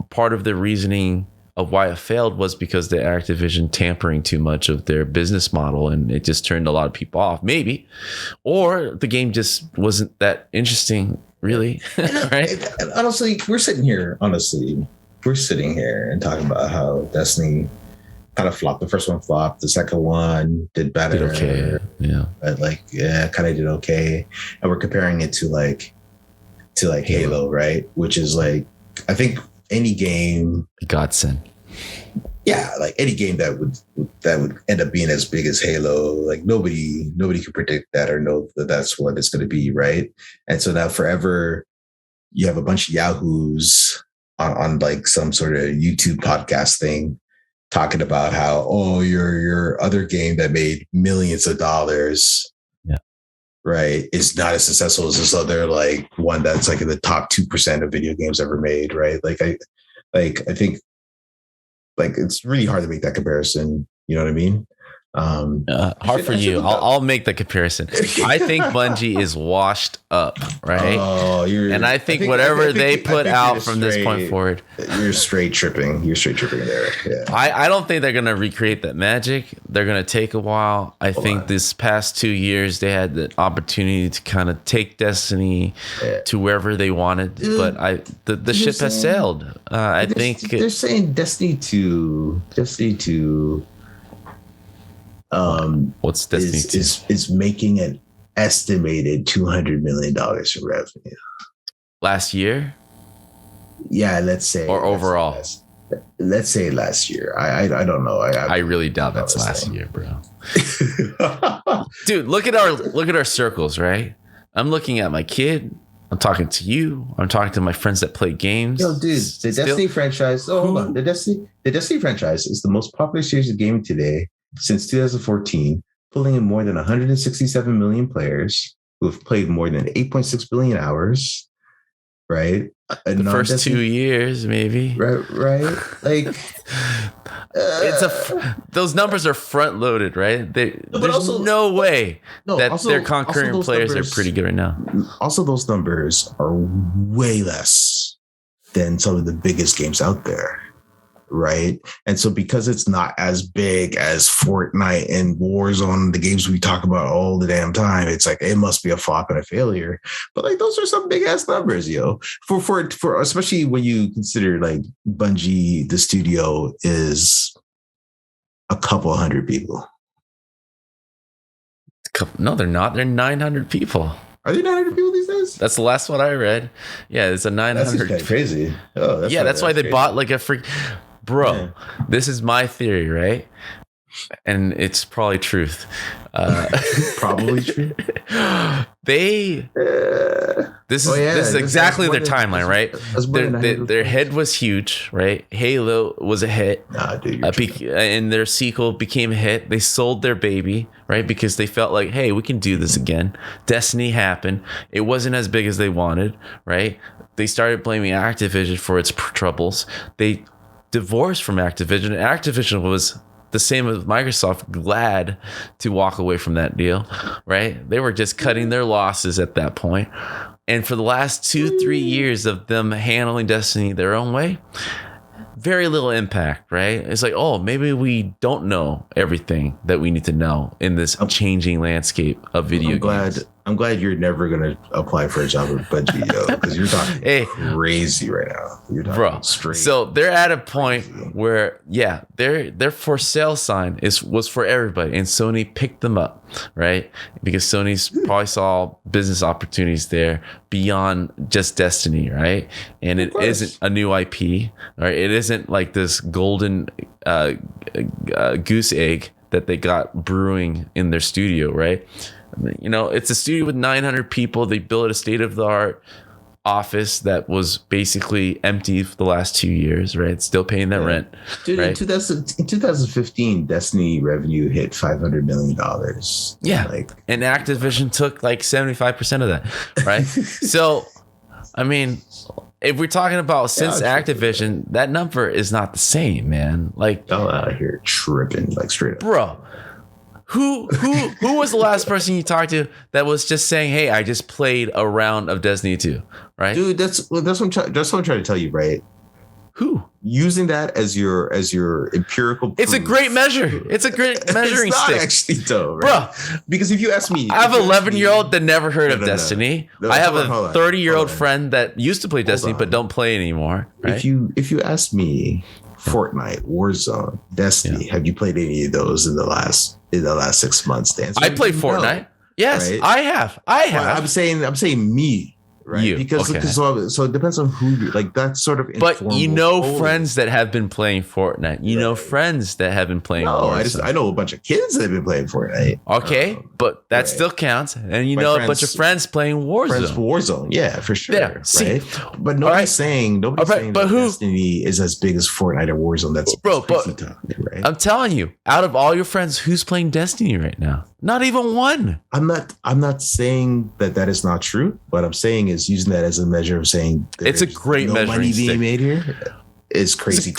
A: part of the reasoning of why it failed was because the Activision tampering too much of their business model, and it just turned a lot of people off, maybe, or the game just wasn't that interesting, really. Right?
B: And honestly, we're sitting here and talking about how Destiny kind of flopped. The first one flopped. The second one did better.
A: Did okay. Yeah.
B: But kind of did okay. And we're comparing it to Halo, right? Which is like, I think any game,
A: godsend.
B: Yeah, like any game that would that would end up being as big as Halo. Like nobody could predict that or know that that's what it's going to be, right? And so now forever, you have a bunch of yahoos on like some sort of YouTube podcast thing talking about how, oh, your other game that made millions of dollars, right, is not as successful as this other like one that's like in the top 2% of video games ever made, right? I think like it's really hard to make that comparison. You know what I mean?
A: Hard for you. I'll make the comparison. I think Bungie is washed up, right?
B: Oh,
A: and I think whatever they put out from this point forward,
B: you're straight tripping. You're straight tripping there. Yeah.
A: I don't think they're gonna recreate that magic. They're gonna take a while. I think this past 2 years they had the opportunity to kind of take Destiny to wherever they wanted, but the ship has sailed. I think
B: they're saying Destiny 2.
A: What's Destiny 2?
B: Is making an estimated $200 million in revenue
A: last year.
B: Yeah, let's say,
A: or overall.
B: Let's say last year. I don't know.
A: I really doubt that's last year, bro. Dude, look at our circles, right? I'm looking at my kid. I'm talking to you. I'm talking to my friends that play games.
B: Yo, dude, the Destiny franchise. Oh, hold on. The Destiny franchise is the most popular series of gaming today since 2014, pulling in more than 167 million players who have played more than 8.6 billion hours, right?
A: The first 2 years, maybe.
B: Right. Like,
A: those numbers are front loaded, right? There's no way that their concurrent players are pretty good right now.
B: Also, those numbers are way less than some of the biggest games out there. Right. And so because it's not as big as Fortnite and Warzone, the games we talk about all the damn time, it's like it must be a flop and a failure. But like those are some big ass numbers, yo. For especially when you consider like Bungie, the studio is a couple hundred people.
A: No, they're not. They're 900 people.
B: Are they 900 people these days?
A: That's the last one I read. Yeah, it's a 900.
B: That's kind of crazy. Oh,
A: that's why they bought like a freak. Bro, This is my theory, right? And it's probably truth.
B: Probably true.
A: This is exactly their timeline, right? Their head was huge, right? Halo was a hit.
B: Nah, dude,
A: and their sequel became a hit. They sold their baby, right? Because they felt like, hey, we can do this again. Destiny happened. It wasn't as big as they wanted, right? They started blaming Activision for its troubles. They divorced from Activision. Activision was the same as Microsoft, glad to walk away from that deal, right? They were just cutting their losses at that point. And for the last 2-3 years of them handling Destiny their own way, very little impact, right? It's like, oh, maybe we don't know everything that we need to know in this changing landscape of video games.
B: I'm glad you're never going to apply for a job with Bungie, yo, because you're talking crazy right now. You're talking straight.
A: So they're at a point where, their for sale sign was for everybody, and Sony picked them up, right? Because Sony's probably saw business opportunities there beyond just Destiny, right? And it isn't a new IP, right? It isn't like this golden goose egg that they got brewing in their studio, right? You know, it's a studio with 900 people. They built a state-of-the-art office that was basically empty for the last 2 years, right? Still paying that rent.
B: Dude,
A: right?
B: in 2015, Destiny revenue hit $500 million.
A: Yeah. And Activision took like 75% of that, right? So, I mean, if we're talking about since Activision, that number is not the same, man. Like,
B: y'all out here tripping, like straight up.
A: Bro. Who was the last person you talked to that was just saying, "Hey, I just played a round of Destiny 2," right?
B: Dude, that's what I'm trying to tell you, right?
A: Who
B: using that as your empirical proof.
A: It's a great measure. It's a great measuring
B: it's not
A: stick,
B: actually though, right? Bro. Because if you ask me,
A: I have an 11-year-old that never heard of Destiny. I have a 30-year-old friend that used to play Destiny but don't play anymore. Right?
B: If you ask me, Fortnite, Warzone, Destiny, have you played any of those in the last 6 months, Dan?
A: I played Fortnite. Yes, right? I have.
B: Well, I'm saying me. right?
A: You.
B: Because
A: Okay.
B: so it depends on who you like. That's sort of
A: But you know
B: informal
A: friends that have been playing Fortnite. You know friends that have been playing Warzone.
B: I know a bunch of kids that have been playing Fortnite.
A: Okay, but that
B: right.
A: still counts. And you
B: My
A: know a bunch of friends playing Warzone.
B: Friends for Warzone, yeah, for sure.
A: Yeah, see,
B: right? But nobody's saying
A: but
B: that
A: who,
B: Destiny is as big as Fortnite or Warzone. That's
A: bro, but
B: right?
A: I'm telling you, out of all your friends, who's playing Destiny right now? Not even one.
B: I'm not saying that is not true. What I'm saying is using that as a measure of saying
A: it's a great
B: no
A: measuring
B: money
A: stick.
B: being made here is crazy.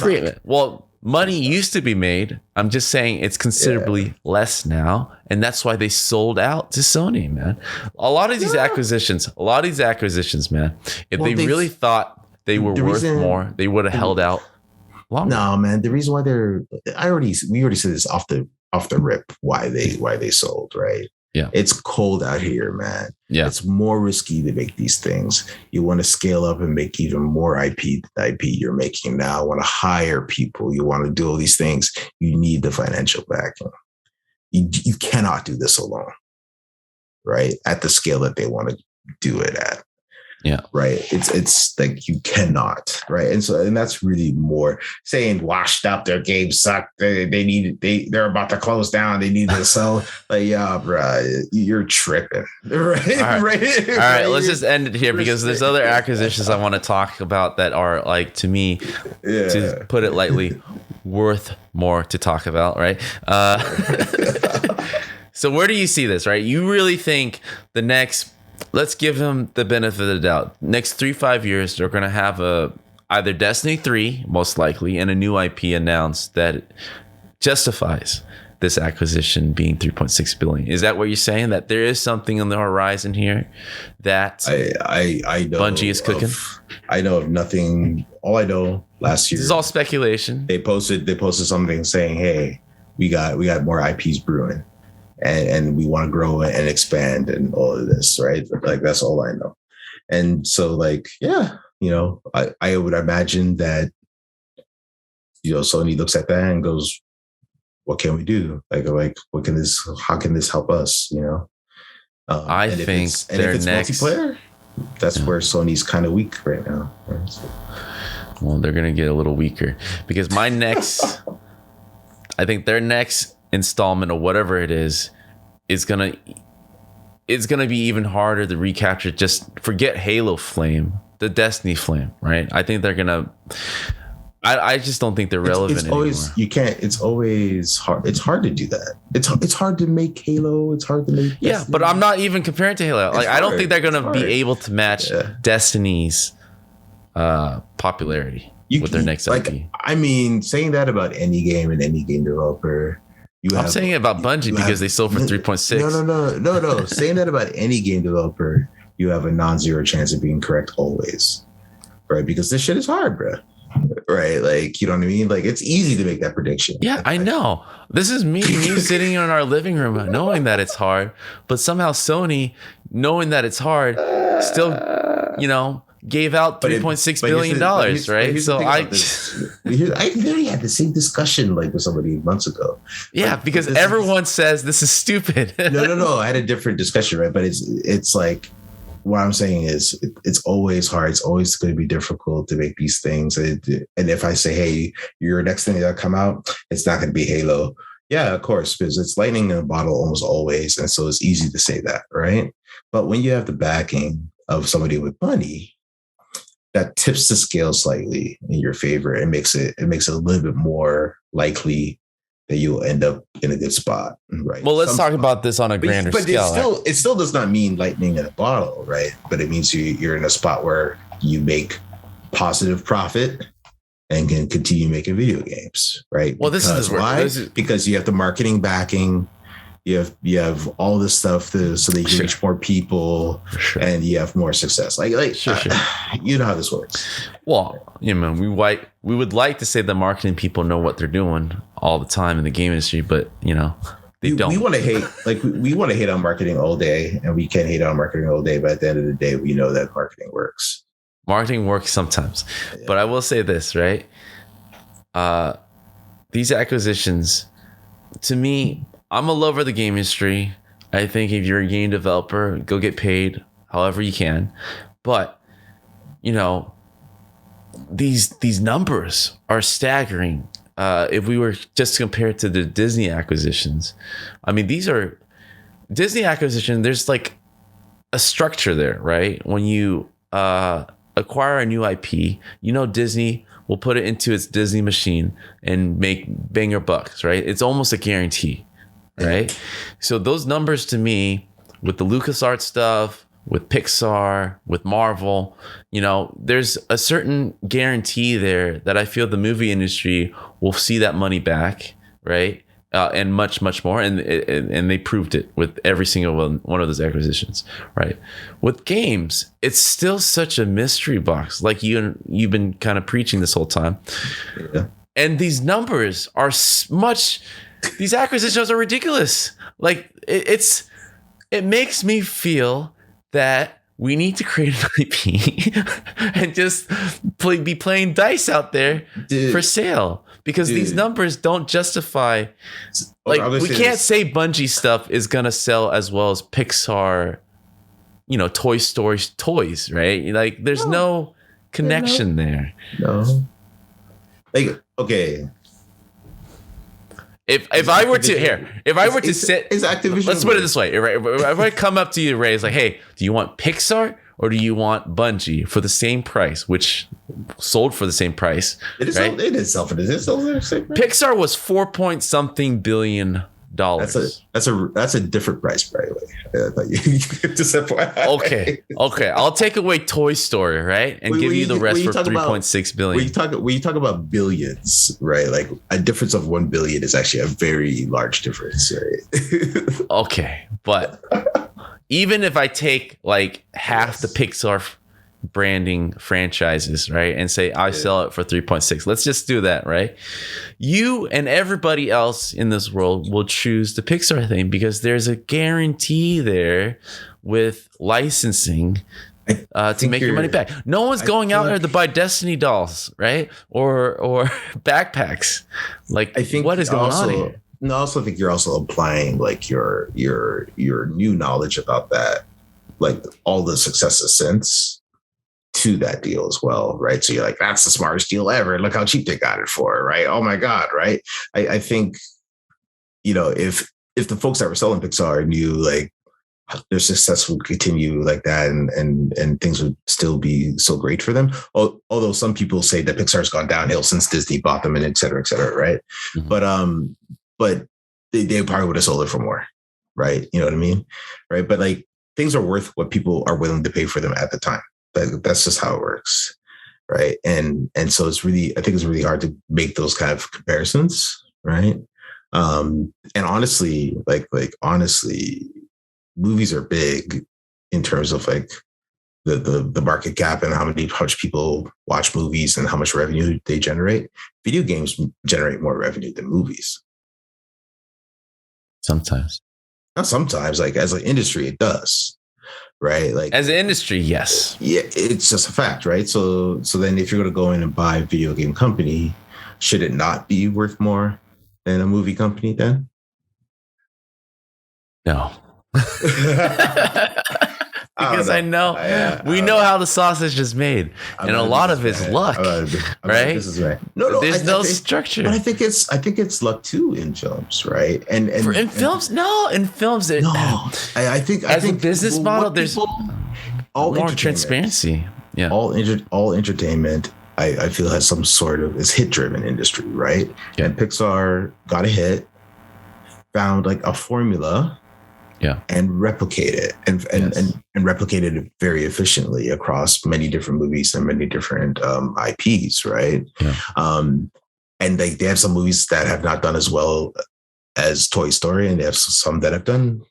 A: Well, money used to be made. I'm just saying it's considerably less now, and that's why they sold out to Sony, man. A lot of these acquisitions, man. If they really thought they were worth more, they would have held out longer.
B: No, man. The reason why we already said this off the rip why they sold, right?
A: Yeah.
B: It's cold out here, man.
A: Yeah.
B: It's more risky to make these things. You want to scale up and make even more IP you're making now. Want to hire people. You want to do all these things. You need the financial backing. You cannot do this alone, right? At the scale that they want to do it at.
A: Yeah.
B: Right. It's like you cannot. Right. And that's really more saying washed up. Their games suck. They're about to close down. They need to sell. Like, yeah, bro, you're tripping. Right.
A: All right. All right. Let's just end it here because there's other
B: Yeah.
A: acquisitions I want to talk about that are, like, to me, to put it lightly, worth more to talk about. Right. So where do you see this? Right. You really think the next, let's give them the benefit of the doubt. Next 3-5 years, they're going to have either Destiny 3, most likely, and a new IP announced that justifies this acquisition being $3.6 billion. Is that what you're saying? That there is something on the horizon here that
B: I know
A: Bungie is cooking?
B: I know of nothing. All I know last year.
A: This is all speculation.
B: They posted something saying, "Hey, we got more IPs brewing." And we want to grow and expand and all of this, right? Like that's all I know. And so, like, yeah, I would imagine that, Sony looks at that and goes, "What can we do? Like, how can this help us?"
A: I think their next
B: multiplayer. That's where Sony's kind of weak right now. Right? So.
A: Well, they're gonna get a little weaker because I think their next installment or whatever it is gonna be even harder to recapture. Just forget Halo flame, the Destiny flame, right? I think they're gonna I just don't think they're relevant anymore.
B: It's always hard. It's hard to do that. It's hard to make Halo. It's hard to make Destiny.
A: But I'm not even comparing to Halo. Like, I don't think they're gonna be able to match Destiny's popularity with their next IP.
B: I mean, saying that about any game and any game developer.
A: I'm saying it about Bungie because they sold for 3.6.
B: No. Saying that about any game developer, you have a non-zero chance of being correct always, right? Because this shit is hard, bro. Right? Like, you know what I mean? Like, it's easy to make that prediction.
A: Yeah, I know. This is me and you sitting in our living room knowing that it's hard, but somehow Sony, knowing that it's hard, still, gave out $3.6 billion, right? So I
B: literally had the same discussion like with somebody months ago.
A: Yeah, because everyone says this is stupid.
B: No. I had a different discussion, right? But it's like, what I'm saying is it's always hard. It's always going to be difficult to make these things. And if I say, hey, your next thing that'll come out, it's not going to be Halo. Yeah, of course, because it's lightning in a bottle almost always. And so it's easy to say that, right? But when you have the backing of somebody with money, that tips the scale slightly in your favor. It makes it a little bit more likely that you'll end up in a good spot, right?
A: Well, let's talk about this on a grander scale.
B: It still does not mean lightning in a bottle, right? But it means you're in a spot where you make positive profit and can continue making video games, right?
A: Well,
B: because you have the marketing backing. You have all this stuff so that you can reach more people, and you have more success. You know how this works.
A: Well, we would like to say the marketing people know what they're doing all the time in the game industry, but they don't. We want to hate, we want to hate on marketing all day, and we can hate on marketing all day. But at the end of the day, we know that marketing works. Marketing works sometimes, but I will say this, right? These acquisitions, to me, I'm a lover of the game industry. I think if you're a game developer, go get paid however you can. But, you know, these numbers are staggering. If we were just compared to the Disney acquisitions, I mean, these are Disney acquisition. There's like a structure there, right? When you acquire a new IP, you know, Disney will put it into its Disney machine and make banger bucks, right? It's almost a guarantee, right? So those numbers to me, with the LucasArts stuff, with Pixar, with Marvel, you know, there's a certain guarantee there that I feel the movie industry will see that money back, right? And much, much more. And they proved it with every single one of those acquisitions, right? With games, it's still such a mystery box, like you've been kind of preaching this whole time. Yeah. And these numbers are these acquisitions are ridiculous. Like it makes me feel that we need to create an IP and just be playing dice out there for sale, because these numbers don't justify. Like, we can't say Bungie stuff is gonna sell as well as Pixar, you know, Toy Story toys, right? Like, there's no connection there.
B: No. Like, okay.
A: If I were to sit,
B: is Activision?
A: Let's put it this way: if I come up to you, Ray, it's like, hey, do you want Pixar or do you want Bungie for the same price, which sold for the same price?
B: It is sell for the same price.
A: Pixar was $4 billion.
B: That's a different price, by the way. I thought you just
A: okay. I'll take away Toy Story, right, and give you the rest for $3.6 billion.
B: When you talk about billions, right? Like, a difference of $1 billion is actually a very large difference, right?
A: Okay, but even if I take like half the Pixar branding franchises, right, and say I sell it for 3.6, let's just do that, right? You and everybody else in this world will choose the Pixar thing because there's a guarantee there with licensing to make your money back. No one's going out there to buy Destiny dolls, right, or backpacks. Like, I think what is going on here?
B: No, I also think you're also applying like your new knowledge about that, like all the successes since, to that deal as well, right? So you're like, that's the smartest deal ever. Look how cheap they got it for, right? Oh my God, right? I think, you know, if the folks that were selling Pixar knew like their success would continue like that and things would still be so great for them. Although some people say that Pixar's gone downhill since Disney bought them and et cetera, right? Mm-hmm. But they probably would have sold it for more, right? You know what I mean? Right. But like, things are worth what people are willing to pay for them at the time. That's just how it works, right? And so I think it's really hard to make those kind of comparisons, right? And honestly, honestly, movies are big in terms of like the market cap and how much people watch movies and how much revenue they generate. Video games generate more revenue than movies.
A: Sometimes,
B: not sometimes. Like, as an industry, it does. Right, like, as
A: an industry, yes,
B: yeah, it's just a fact, right? So then, if you're going to go in and buy a video game company, should it not be worth more than a movie company then?
A: No, because I know we know how the sausage is made, and a lot of it's luck, right? This is right. No, there's no structure.
B: But I think it's luck too in films, right? And
A: in films, I think as a business model, there's more transparency. Yeah,
B: all entertainment, I feel, has some sort of is hit-driven industry, right? Yeah. And Pixar got a hit, found like a formula.
A: Yeah,
B: and replicate it and replicated it very efficiently across many different movies and many different IPs, right? Yeah. And they have some movies that have not done as well as Toy Story, and they have some that have done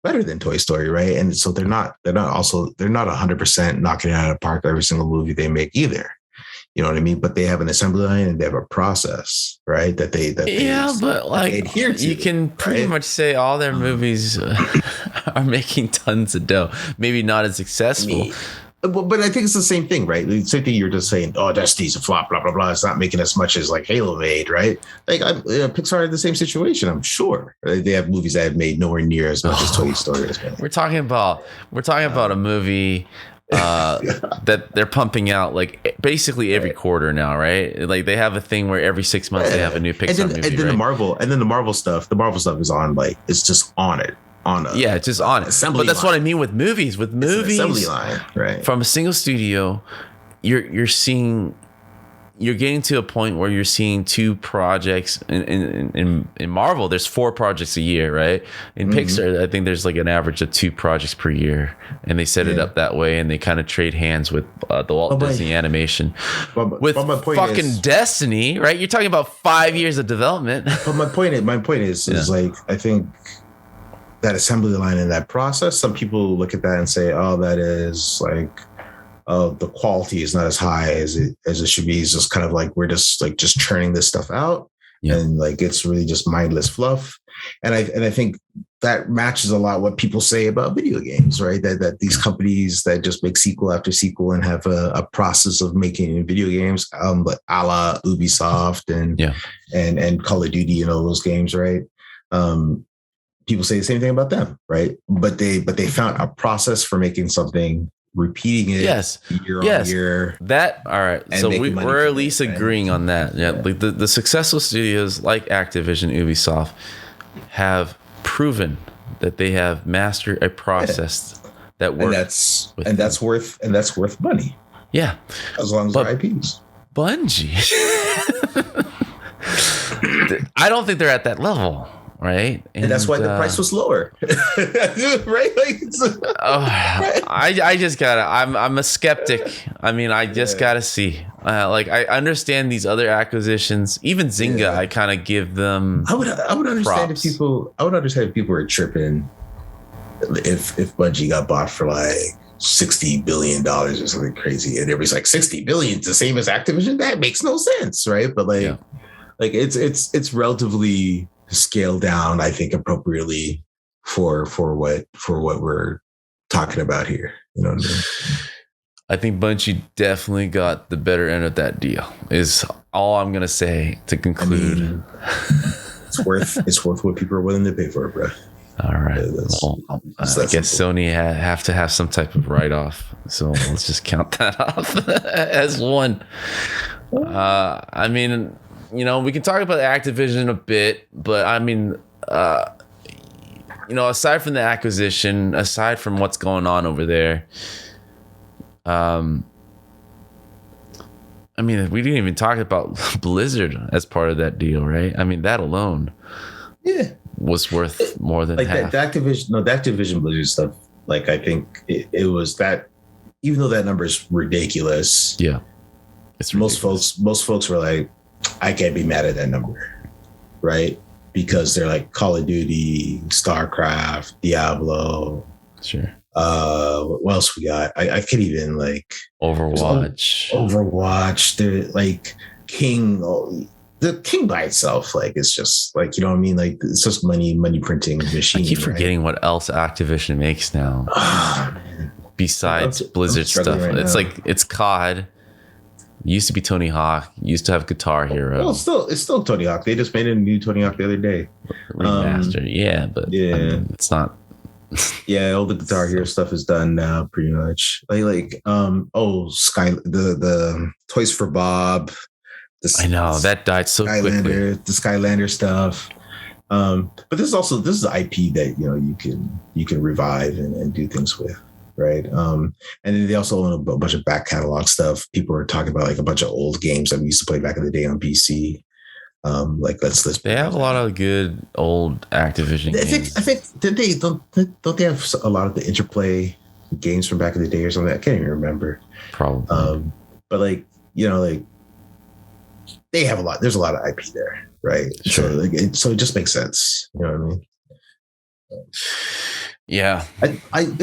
B: better than Toy Story, right? And so they're not 100% knocking it out of the park every single movie they make either. You know what I mean? But they have an assembly line and they have a process, right? But like, adhere to.
A: You can pretty much say all their movies are making tons of dough. Maybe not as successful.
B: But I think it's the same thing, right? The same thing you're just saying, oh, Destiny's a flop, blah, blah, blah. It's not making as much as like Halo made, right? Like, Pixar had the same situation, I'm sure. They have movies that have made nowhere near as much as Toy Story has made.
A: We're talking about a movie that they're pumping out like basically every quarter now, right? Like they have a thing where every 6 months they have a new Pixar movie.
B: And then the Marvel stuff is on it's just on it.
A: It's just on it. But that's what I mean with movies. With movies,
B: assembly line, right?
A: From a single studio, you're getting to a point where you're seeing 2 projects in Marvel. There's 4 projects a year, right? In Pixar, I think there's like an average of 2 projects per year, and they set it up that way, and they kind of trade hands with the Walt Disney Animation. With fucking Destiny, right? You're talking about 5 years of development.
B: But my point is like, I think that assembly line in that process, some people look at that and say, oh, that is like, the quality is not as high as it should be. It's just kind of like we're just churning this stuff out, and like it's really just mindless fluff. And I think that matches a lot what people say about video games, right? That these companies that just make sequel after sequel and have a process of making video games, but a la Ubisoft and Call of Duty and all those games, right? People say the same thing about them, right? But they found a process for making something, repeating it year on year.
A: That all right. So we're at least agreeing on that. Yeah. Like the successful studios like Activision, Ubisoft have proven that they have mastered a process that works.
B: And that's worth money.
A: Yeah.
B: As long as they're IPs.
A: Bungie. I don't think they're at that level. Right.
B: And that's why the price was lower. Right. Like,
A: I just gotta, I'm a skeptic. I mean, I just gotta see. Like I understand these other acquisitions, even Zynga, I kind of give them.
B: I would understand
A: props.
B: if people were tripping if Bungie got bought for like $60 billion or something crazy. And everybody's like, $60 billion is the same as Activision? That makes no sense. Right. But like it's relatively scaled down, I think, appropriately for what we're talking about here. You know what I mean?
A: I think Bungie definitely got the better end of that deal, is all I'm gonna say to conclude. I mean,
B: it's worth what people are willing to pay for it, bro.
A: All right. I guess Sony have to have some type of write-off. So let's just count that off as one. I mean, you know, we can talk about Activision a bit, but I mean, you know, aside from the acquisition, aside from what's going on over there, I mean, we didn't even talk about Blizzard as part of that deal, right? I mean, that alone, was worth more than half.
B: The Activision Blizzard stuff. Like, I think it was that, even though that number is ridiculous.
A: Yeah, it's ridiculous.
B: Most folks were like, I can't be mad at that number, right? Because they're like Call of Duty, StarCraft, Diablo.
A: Sure.
B: What else we got? I can't even like Overwatch. They're like King. The King by itself, like, it's just like, you know what I mean? Like, it's just money printing machine.
A: I keep forgetting what else Activision makes now. Besides Blizzard stuff. Right, it's like, it's COD. Used to be Tony Hawk. Used to have Guitar Hero.
B: Well, it's still Tony Hawk. They just made a new Tony Hawk the other day.
A: Remastered, but I mean, it's not.
B: All the Guitar Hero stuff is done now, pretty much. The Toys for Bob.
A: I know that died so quickly.
B: The Skylander stuff. But this is IP that, you know, you can revive and do things with. Right. And then they also own a bunch of back catalog stuff. People are talking about like a bunch of old games that we used to play back in the day on PC. They have a lot of good old Activision games. I think don't they have a lot of the Interplay games from back in the day or something? I can't even remember.
A: Probably.
B: But like, you know, like they have a lot. There's a lot of IP there, right?
A: Sure.
B: So it just makes sense. You know what I mean?
A: Yeah,
B: I think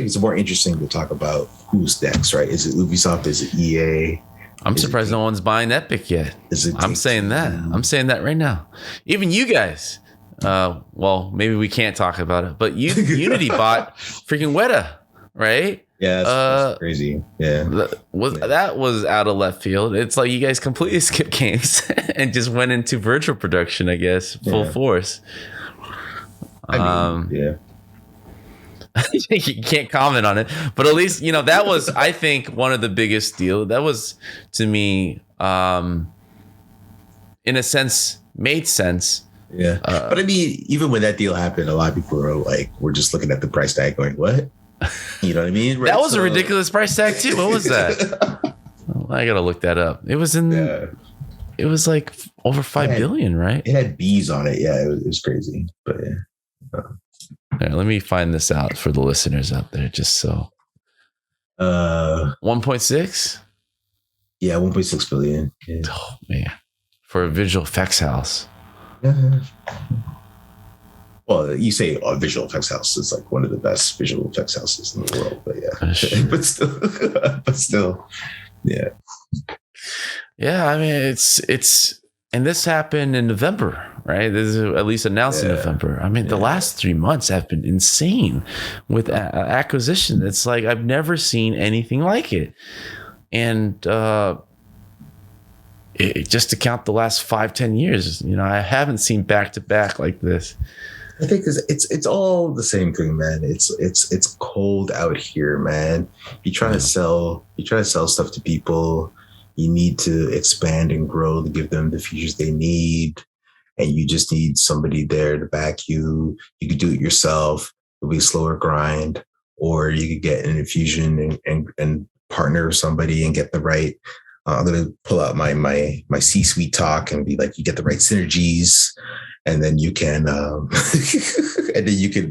B: it's more interesting to talk about who's next, right? Is it Ubisoft? Is it EA?
A: I'm surprised no one's buying Epic yet. I'm saying that. I'm saying that right now. Even you guys. Well, maybe we can't talk about it, but Unity bought freaking Weta, right?
B: Yeah, that's crazy. Yeah,
A: that was out of left field. It's like you guys completely skipped games and just went into virtual production, I guess, full force.
B: I mean,
A: You can't comment on it, but at least that was, I think, one of the biggest deal. That was, to me, in a sense, made sense.
B: Yeah, but I mean, even when that deal happened, a lot of people were just looking at the price tag, going, "What?" You know what I mean? Right?
A: That was a ridiculous price tag too. What was that? I gotta look that up. It was in. Yeah. It was like over $5 billion, right?
B: It had B's on it. Yeah, it was crazy. But yeah.
A: Right, let me find this out for the listeners out there, just so. 1.6.
B: Yeah, 1.6 billion. Yeah.
A: Oh man, for a visual effects house.
B: Yeah. Well, you say visual effects house is like one of the best visual effects houses in the world, but yeah, sure. but still, yeah.
A: Yeah, I mean, it's, and this happened in November, right? This is at least announced in November. I mean, the last 3 months have been insane with acquisition. It's like I've never seen anything like it, and just to count the last 5-10 years, I haven't seen back to back like this.
B: I think it's all the same thing, man. It's cold out here, man. You try to sell stuff to people. You need to expand and grow to give them the features they need, and you just need somebody there to back you. You could do it yourself. It'll be a slower grind, or you could get an infusion and partner with somebody and get the right. I'm going to pull out my C-suite talk and be like, you get the right synergies, and then you can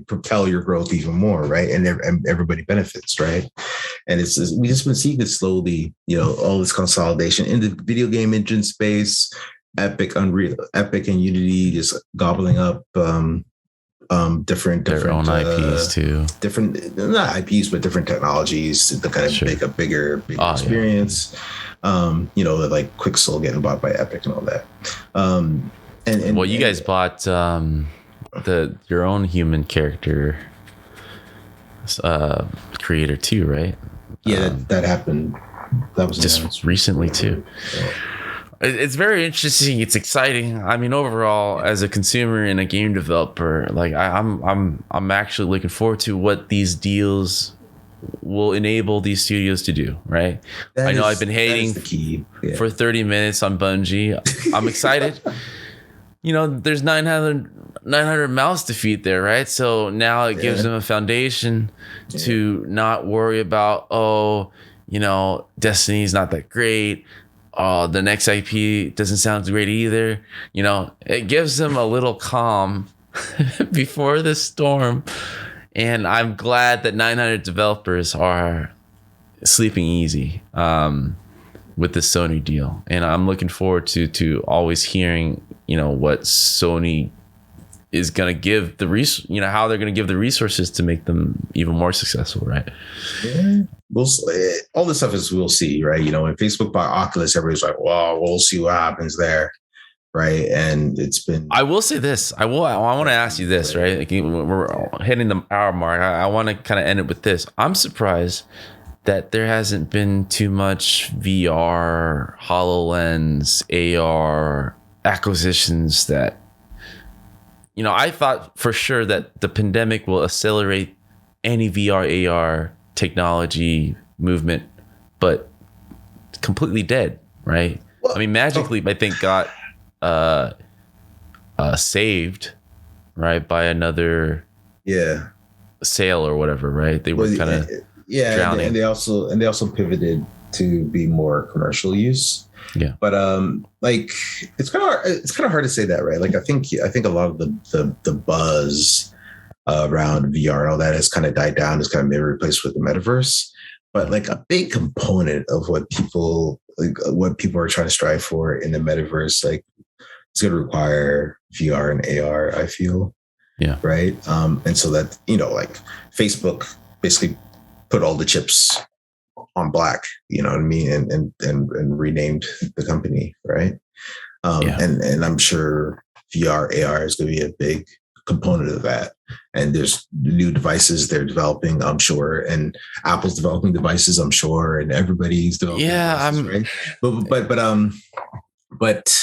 B: propel your growth even more, right? And everybody benefits, right? And we just been seeing it slowly, all this consolidation in the video game engine space. Epic and Unity just gobbling up different
A: their own IPs too.
B: Different, not IPs, but different technologies to kind of make a bigger experience. Yeah. Like Quixel getting bought by Epic and all that. And
A: well, you guys bought your own human character creator too, right?
B: Yeah, that happened. That was
A: just recently too. Yeah. It's very interesting. It's exciting. I mean, overall, as a consumer and a game developer, like I'm actually looking forward to what these deals will enable these studios to do. Right? I've been hating for 30 minutes on Bungie. I'm excited. There's 900 mouths to feed there, right? So now it gives them a foundation to not worry about, Destiny's not that great. The next IP doesn't sound great either. It gives them a little calm before the storm. And I'm glad that 900 developers are sleeping easy with the Sony deal. And I'm looking forward to always hearing, what Sony is going to give how they're going to give the resources to make them even more successful, right?
B: Yeah. All this stuff we'll see, right? When Facebook bought Oculus, everybody's like, well, we'll see what happens there, right? And it's been...
A: I will say this. I want to ask you this, right? Like, we're hitting the hour mark. I want to kind of end it with this. I'm surprised that there hasn't been too much VR, HoloLens, AR acquisitions that... I thought for sure that the pandemic will accelerate any VR, AR technology movement, but completely dead, right? Well, I mean, magically, I think got saved, right, by another sale or whatever, right? They were kind of drowning,
B: and they also pivoted to be more commercial use.
A: Yeah,
B: but it's kind of hard to say that, right? Like I think a lot of the buzz around VR and all that has kind of died down, has kind of been replaced with the metaverse. But like a big component of what people are trying to strive for in the metaverse, like it's going to require VR and AR, I feel.
A: Yeah.
B: Right. And so that, like Facebook basically put all the chips on black, you know what I mean? And renamed the company. Right. And I'm sure VR, AR is going to be a big component of that. And there's new devices they're developing, I'm sure, and Apple's developing devices, I'm sure, and everybody's developing devices, right? But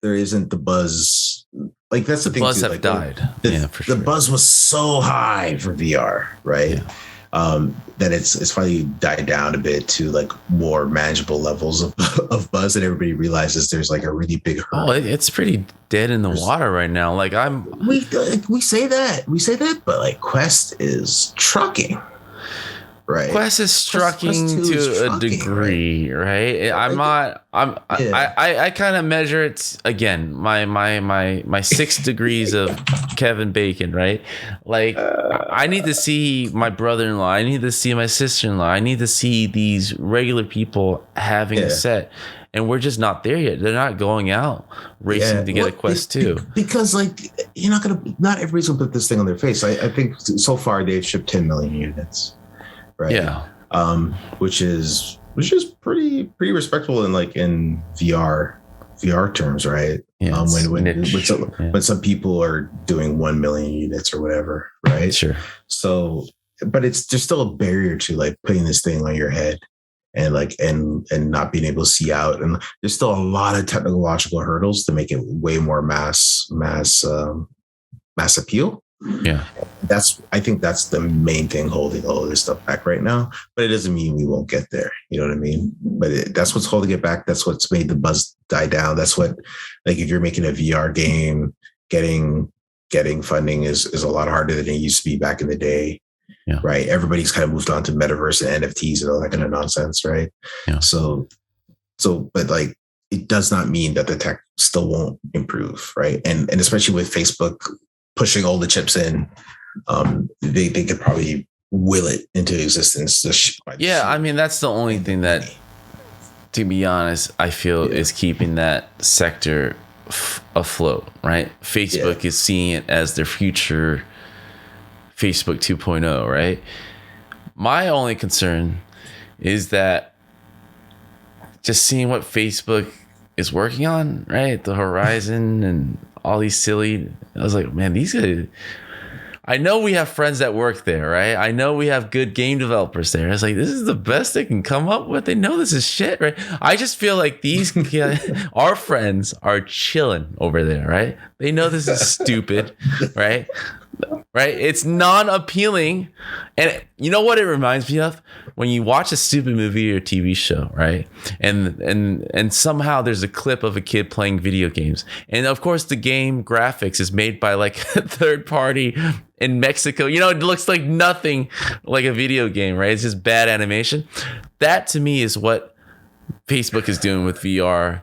B: there isn't the buzz like that's the thing
A: buzz
B: too.
A: have
B: Like
A: died. For sure.
B: The buzz was so high for VR, right?
A: Yeah.
B: That it's finally died down a bit to like more manageable levels of buzz, and everybody realizes there's like a really big hurdle.
A: Oh, it's pretty dead in the water right now. Like
B: we say that, but like Quest is trucking. Right.
A: Quest is trucking to a degree, right? I kind of measure it again. My 6 degrees of Kevin Bacon, right? Like I need to see my brother-in-law. I need to see my sister-in-law. I need to see these regular people having a set. And we're just not there yet. They're not going out racing to get a Quest 2.
B: Because like not everybody's gonna put this thing on their face. I think so far they've shipped 10 million units. Right. Yeah. Which is pretty respectable in VR terms, right? Yeah, when some people are doing 1 million units or whatever, right?
A: Sure.
B: So, but there's still a barrier to like putting this thing on your head and like and not being able to see out, and there's still a lot of technological hurdles to make it way more mass appeal.
A: Yeah,
B: I think that's the main thing holding all of this stuff back right now. But it doesn't mean we won't get there. You know what I mean? But that's what's holding it back. That's what's made the buzz die down. That's what, like, if you're making a VR game, getting funding is a lot harder than it used to be back in the day.
A: Yeah.
B: Right. Everybody's kind of moved on to metaverse and NFTs and all that kind of nonsense. Right.
A: Yeah.
B: So, but like, it does not mean that the tech still won't improve. Right. And especially with Facebook pushing all the chips in, they could probably will it into existence.
A: I mean, that's the only thing that, to be honest, I feel is keeping that sector afloat, right? Facebook is seeing it as their future Facebook 2.0, right? My only concern is that just seeing what Facebook is working on, right? The Horizon and all these silly, I was like, man, these guys, I know we have friends that work there, right? I know we have good game developers there. It's like, this is the best they can come up with. They know this is shit, right? I just feel like these our friends are chilling over there, right? They know this is stupid, right? Right? It's non-appealing. And you know what it reminds me of? When you watch a stupid movie or TV show, right? And somehow there's a clip of a kid playing video games. And of course the game graphics is made by like a third party in Mexico. You know, it looks like nothing like a video game, right? It's just bad animation. That to me is what Facebook is doing with VR.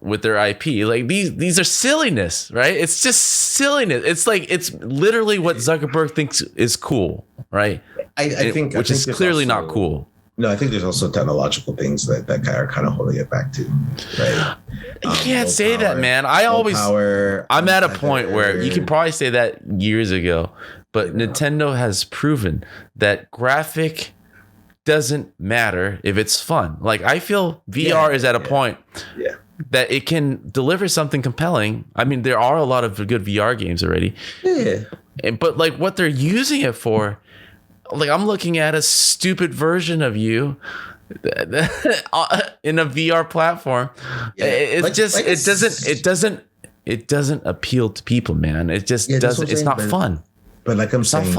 A: With their IP, like these are silliness, right? It's just silliness. It's like, it's literally what Zuckerberg thinks is cool, right?
B: I think
A: is clearly also not cool.
B: No, I think there's also technological things that are kind of holding it back too, right?
A: You can't say that, man. I'm at a point where you can probably say that years ago, but Nintendo has proven that graphic doesn't matter if it's fun. Like, I feel VR is at a point that it can deliver something compelling. I mean, there are a lot of good VR games already.
B: Yeah.
A: But like what they're using it for, like I'm looking at a stupid version of you in a VR platform. Yeah. It doesn't appeal to people, man. It just doesn't. It's not fun.
B: But like I'm saying,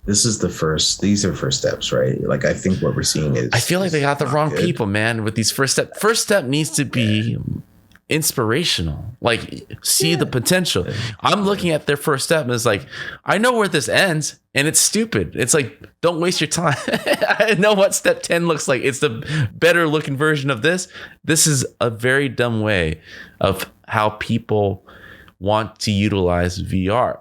B: these are first steps, right? Like, I think what we're seeing is,
A: I feel like they got the wrong people, man, with these first steps. First step needs to be inspirational, like see the potential. I'm looking at their first step and it's like, I know where this ends and it's stupid. It's like, don't waste your time. I know what step 10 looks like. It's the better looking version of this. This is a very dumb way of how people want to utilize VR.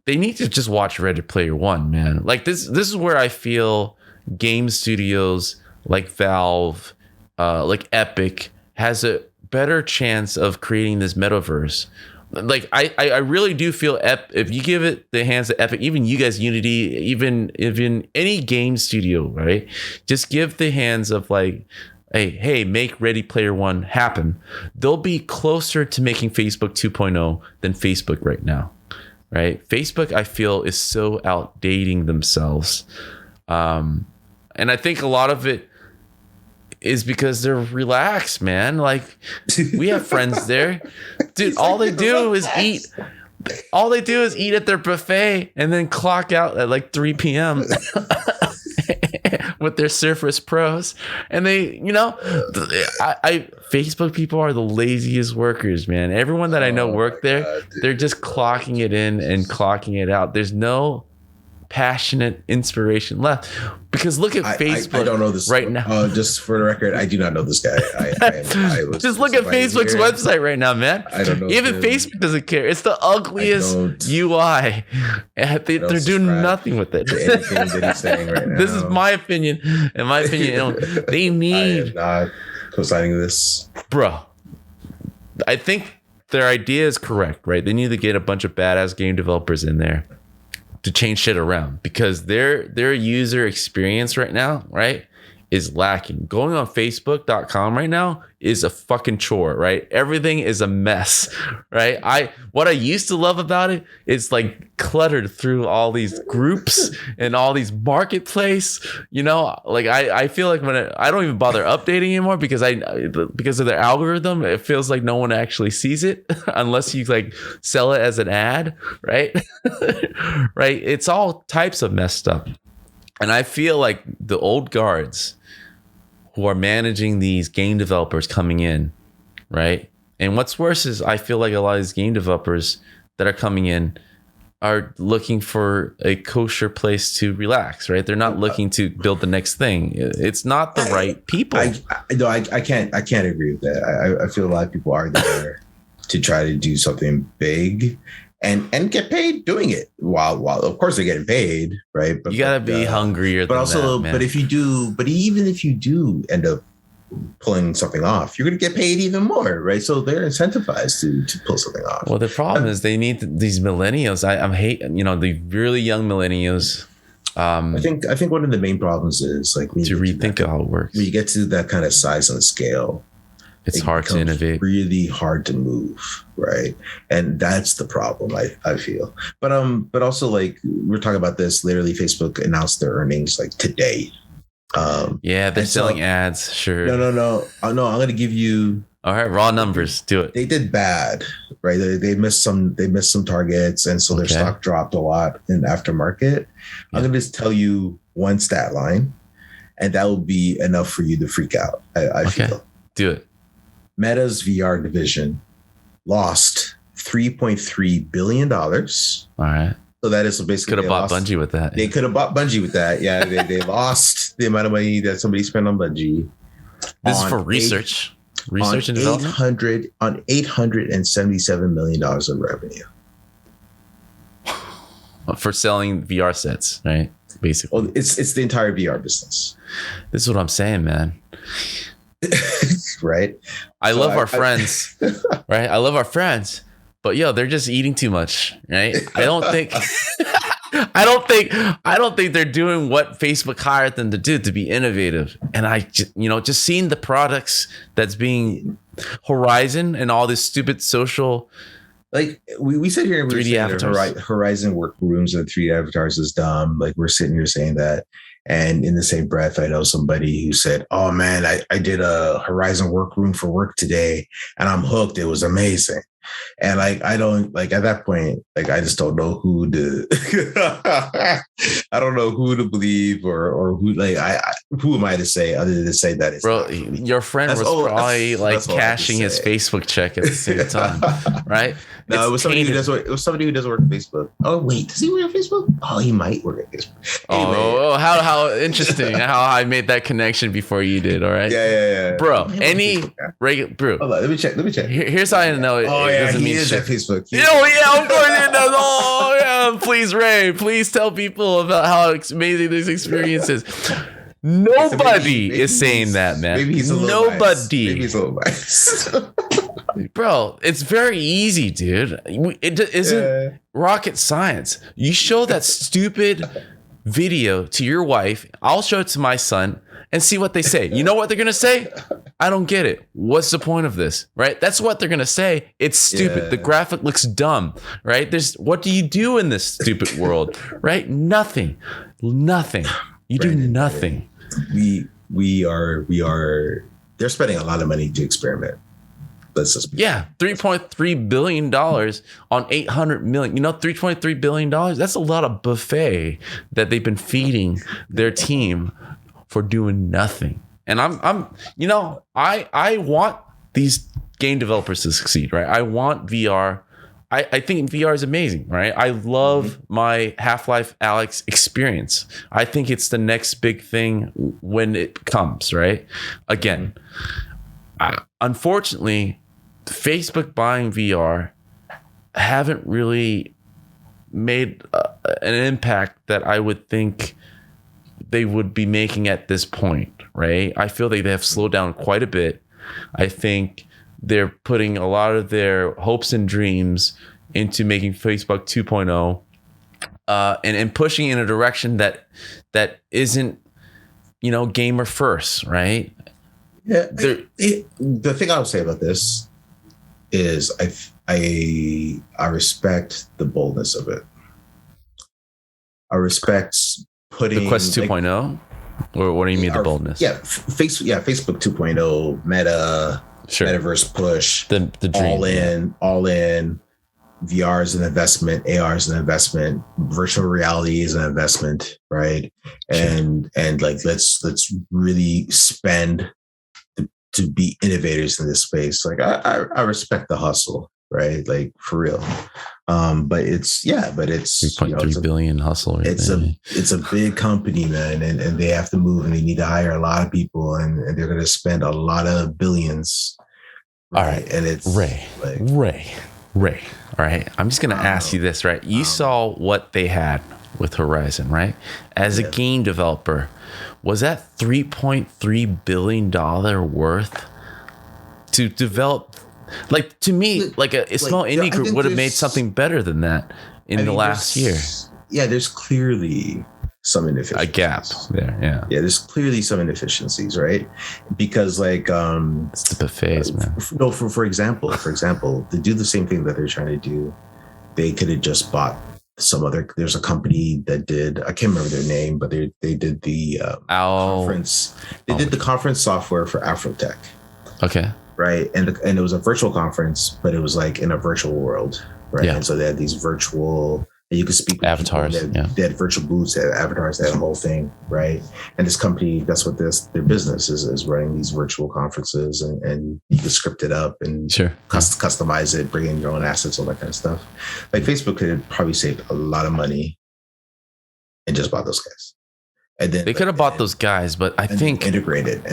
A: They need to just watch Ready Player One, man. Like this is where I feel game studios like Valve, like Epic has a better chance of creating this metaverse. Like I really do feel if you give it the hands of Epic, even you guys, Unity, even any game studio, right? Just give the hands of like, hey, make Ready Player One happen. They'll be closer to making Facebook 2.0 than Facebook right now. Right, Facebook, I feel, is so outdating themselves, and I think a lot of it is because they're relaxed, man. Like, we have friends there. Dude, all they do is eat. All they do is eat at their buffet and then clock out at like 3 p.m. with their Surface Pros. And they, Facebook people are the laziest workers, man. Everyone that I know work there, they're just clocking it in and clocking it out. There's no passionate inspiration left, because look at Facebook.
B: I don't know this
A: right now.
B: Just for the record, I do not know this guy.
A: Just look at Facebook's website right now, man.
B: I don't know.
A: Even Facebook doesn't care. It's the ugliest UI. They're doing nothing with it.
B: Anything that he's saying right now.
A: This is my opinion. In my opinion, they need.
B: I am not co-signing this,
A: bro. I think their idea is correct, right? They need to get a bunch of badass game developers in there to change shit around, because their user experience right now, right, is lacking. Going on Facebook.com right now is a fucking chore, right? Everything is a mess, right? What I used to love about it is like cluttered through all these groups and all these marketplace, like I feel like when I don't even bother updating anymore, because of their algorithm, it feels like no one actually sees it unless you like sell it as an ad, right? Right? It's all types of messed up. And I feel like the old guards who are managing these game developers coming in, right? And what's worse is I feel like a lot of these game developers that are coming in are looking for a kosher place to relax, right? They're not looking to build the next thing. It's not the right people.
B: I can't agree with that. I feel a lot of people are there to try to do something big and get paid doing it. While of course they're getting paid, right? But
A: you gotta be hungrier.
B: But
A: than
B: also,
A: that, man.
B: but even if you do end up pulling something off, you're gonna get paid even more, right? So they're incentivized to pull something off.
A: Well, the problem is they need these millennials. I'm hate, the really young millennials.
B: I think one of the main problems is like
A: to rethink how it works.
B: When you get to that kind of size and scale,
A: it's hard to innovate.
B: Really hard to move, right? And that's the problem, I feel. But also, like, we're talking about this. Literally, Facebook announced their earnings like today.
A: They're selling ads. Sure.
B: No. I'm going to give you.
A: All right, raw numbers. Do it.
B: They did bad, right? They missed some targets, and so their stock dropped a lot in aftermarket. Yeah. I'm going to just tell you one stat line, and that will be enough for you to freak out. I feel.
A: Do it.
B: Meta's VR division lost $3.3 billion. All
A: right.
B: So that is basically
A: could have bought Bungie with that.
B: They could have bought Bungie with that. Yeah, they lost the amount of money that somebody spent on Bungie.
A: This is for research. Research and development?
B: On $877 million of revenue.
A: For selling VR sets, right? Basically.
B: Well, it's the entire VR business.
A: This is what I'm saying, man.
B: Right.
A: I love our friends, right? I love our friends, but they're just eating too much, right? I don't think they're doing what Facebook hired them to do, to be innovative. And I just seeing the products that's being Horizon and all this stupid social,
B: like we sit here and
A: 3D avatars.
B: Horizon workrooms and 3D avatars is dumb. Like, we're sitting here saying that. And in the same breath, I know somebody who said, "Oh man, I did a Horizon workroom for work today and I'm hooked. It was amazing." And like, I don't, like, at that point, like, I just don't know who to I don't know who to believe or who, like, who am I to say other than to say that it's
A: bro, your friend was probably like cashing his Facebook check at the same time, right?
B: No, it was somebody who doesn't work at Facebook. Oh wait, does he work at Facebook? Oh, he might work at Facebook. Anyway.
A: Oh, how interesting! How I made that connection before you did. All right.
B: Yeah.
A: Bro, any regular bro.
B: Hold on, let me check.
A: Here's how I know it. Doesn't mean shit.
B: At Facebook.
A: Of course he does. Oh yeah, please, Ray. Please tell people about how amazing this experience is. Nobody is saying that, man.
B: Maybe he's a little biased.
A: Bro, it's very easy, dude. It isn't rocket science. You show that stupid video to your wife. I'll show it to my son and see what they say. You know what they're going to say? I don't get it. What's the point of this? Right? That's what they're going to say. It's stupid. Yeah. The graphic looks dumb, right? What do you do in this stupid world, right? Nothing. You do nothing.
B: they're spending a lot of money to experiment. Let's just
A: $3.3 billion on 800 million. $3.3 billion, that's a lot of buffet that they've been feeding their team for doing nothing. And I want these game developers to succeed, right? I want VR. I think VR is amazing, right? I love my Half-Life Alyx experience. I think it's the next big thing when it comes, right? Again, unfortunately, Facebook buying VR haven't really made an impact that I would think they would be making at this point, right? I feel like they have slowed down quite a bit. I think they're putting a lot of their hopes and dreams into making Facebook 2.0 and pushing in a direction that isn't, gamer first, right?
B: Yeah. The thing I would say about this is I respect the boldness of it. I respect putting
A: the Quest 2.0, or what do you mean the boldness?
B: Yeah, Facebook 2.0, Meta, Metaverse push,
A: the dream,
B: all in. VR is an investment, AR is an investment, virtual reality is an investment, right? And like let's really spend to be innovators in this space. Like I respect the hustle, right? Like for real. But it's
A: 3.3 billion hustle. Right?
B: It's a big company, man, and they have to move and they need to hire a lot of people and they're going to spend a lot of billions.
A: Right? All right,
B: and it's
A: Ray. All right, I'm just going to ask you this, right? You saw what they had with Horizon, right? As a game developer, was that $3.3 billion worth to develop? Like, to me, like a small indie group would have made something better than that in the last year.
B: Yeah, there's clearly some inefficiencies.
A: A gap there, yeah.
B: Yeah, there's clearly some inefficiencies, right? Because like
A: it's the buffets, man.
B: No, for example, to do the same thing that they're trying to do, they could have just bought some other. There's a company that did, I can't remember their name, but they did the conference. They did the conference software for Afrotech.
A: Okay.
B: Right, and it was a virtual conference, but it was like in a virtual world, right? Yeah. And so they had these virtual, and you could speak with
A: avatars.
B: They had virtual booths, they had avatars, they had a whole thing, right? And this company, that's what their business is running these virtual conferences, and you can script it up and customize it, bring in your own assets, all that kind of stuff. Like Facebook could have probably saved a lot of money and just bought those guys. And then
A: they could have bought those guys, but I think
B: integrated.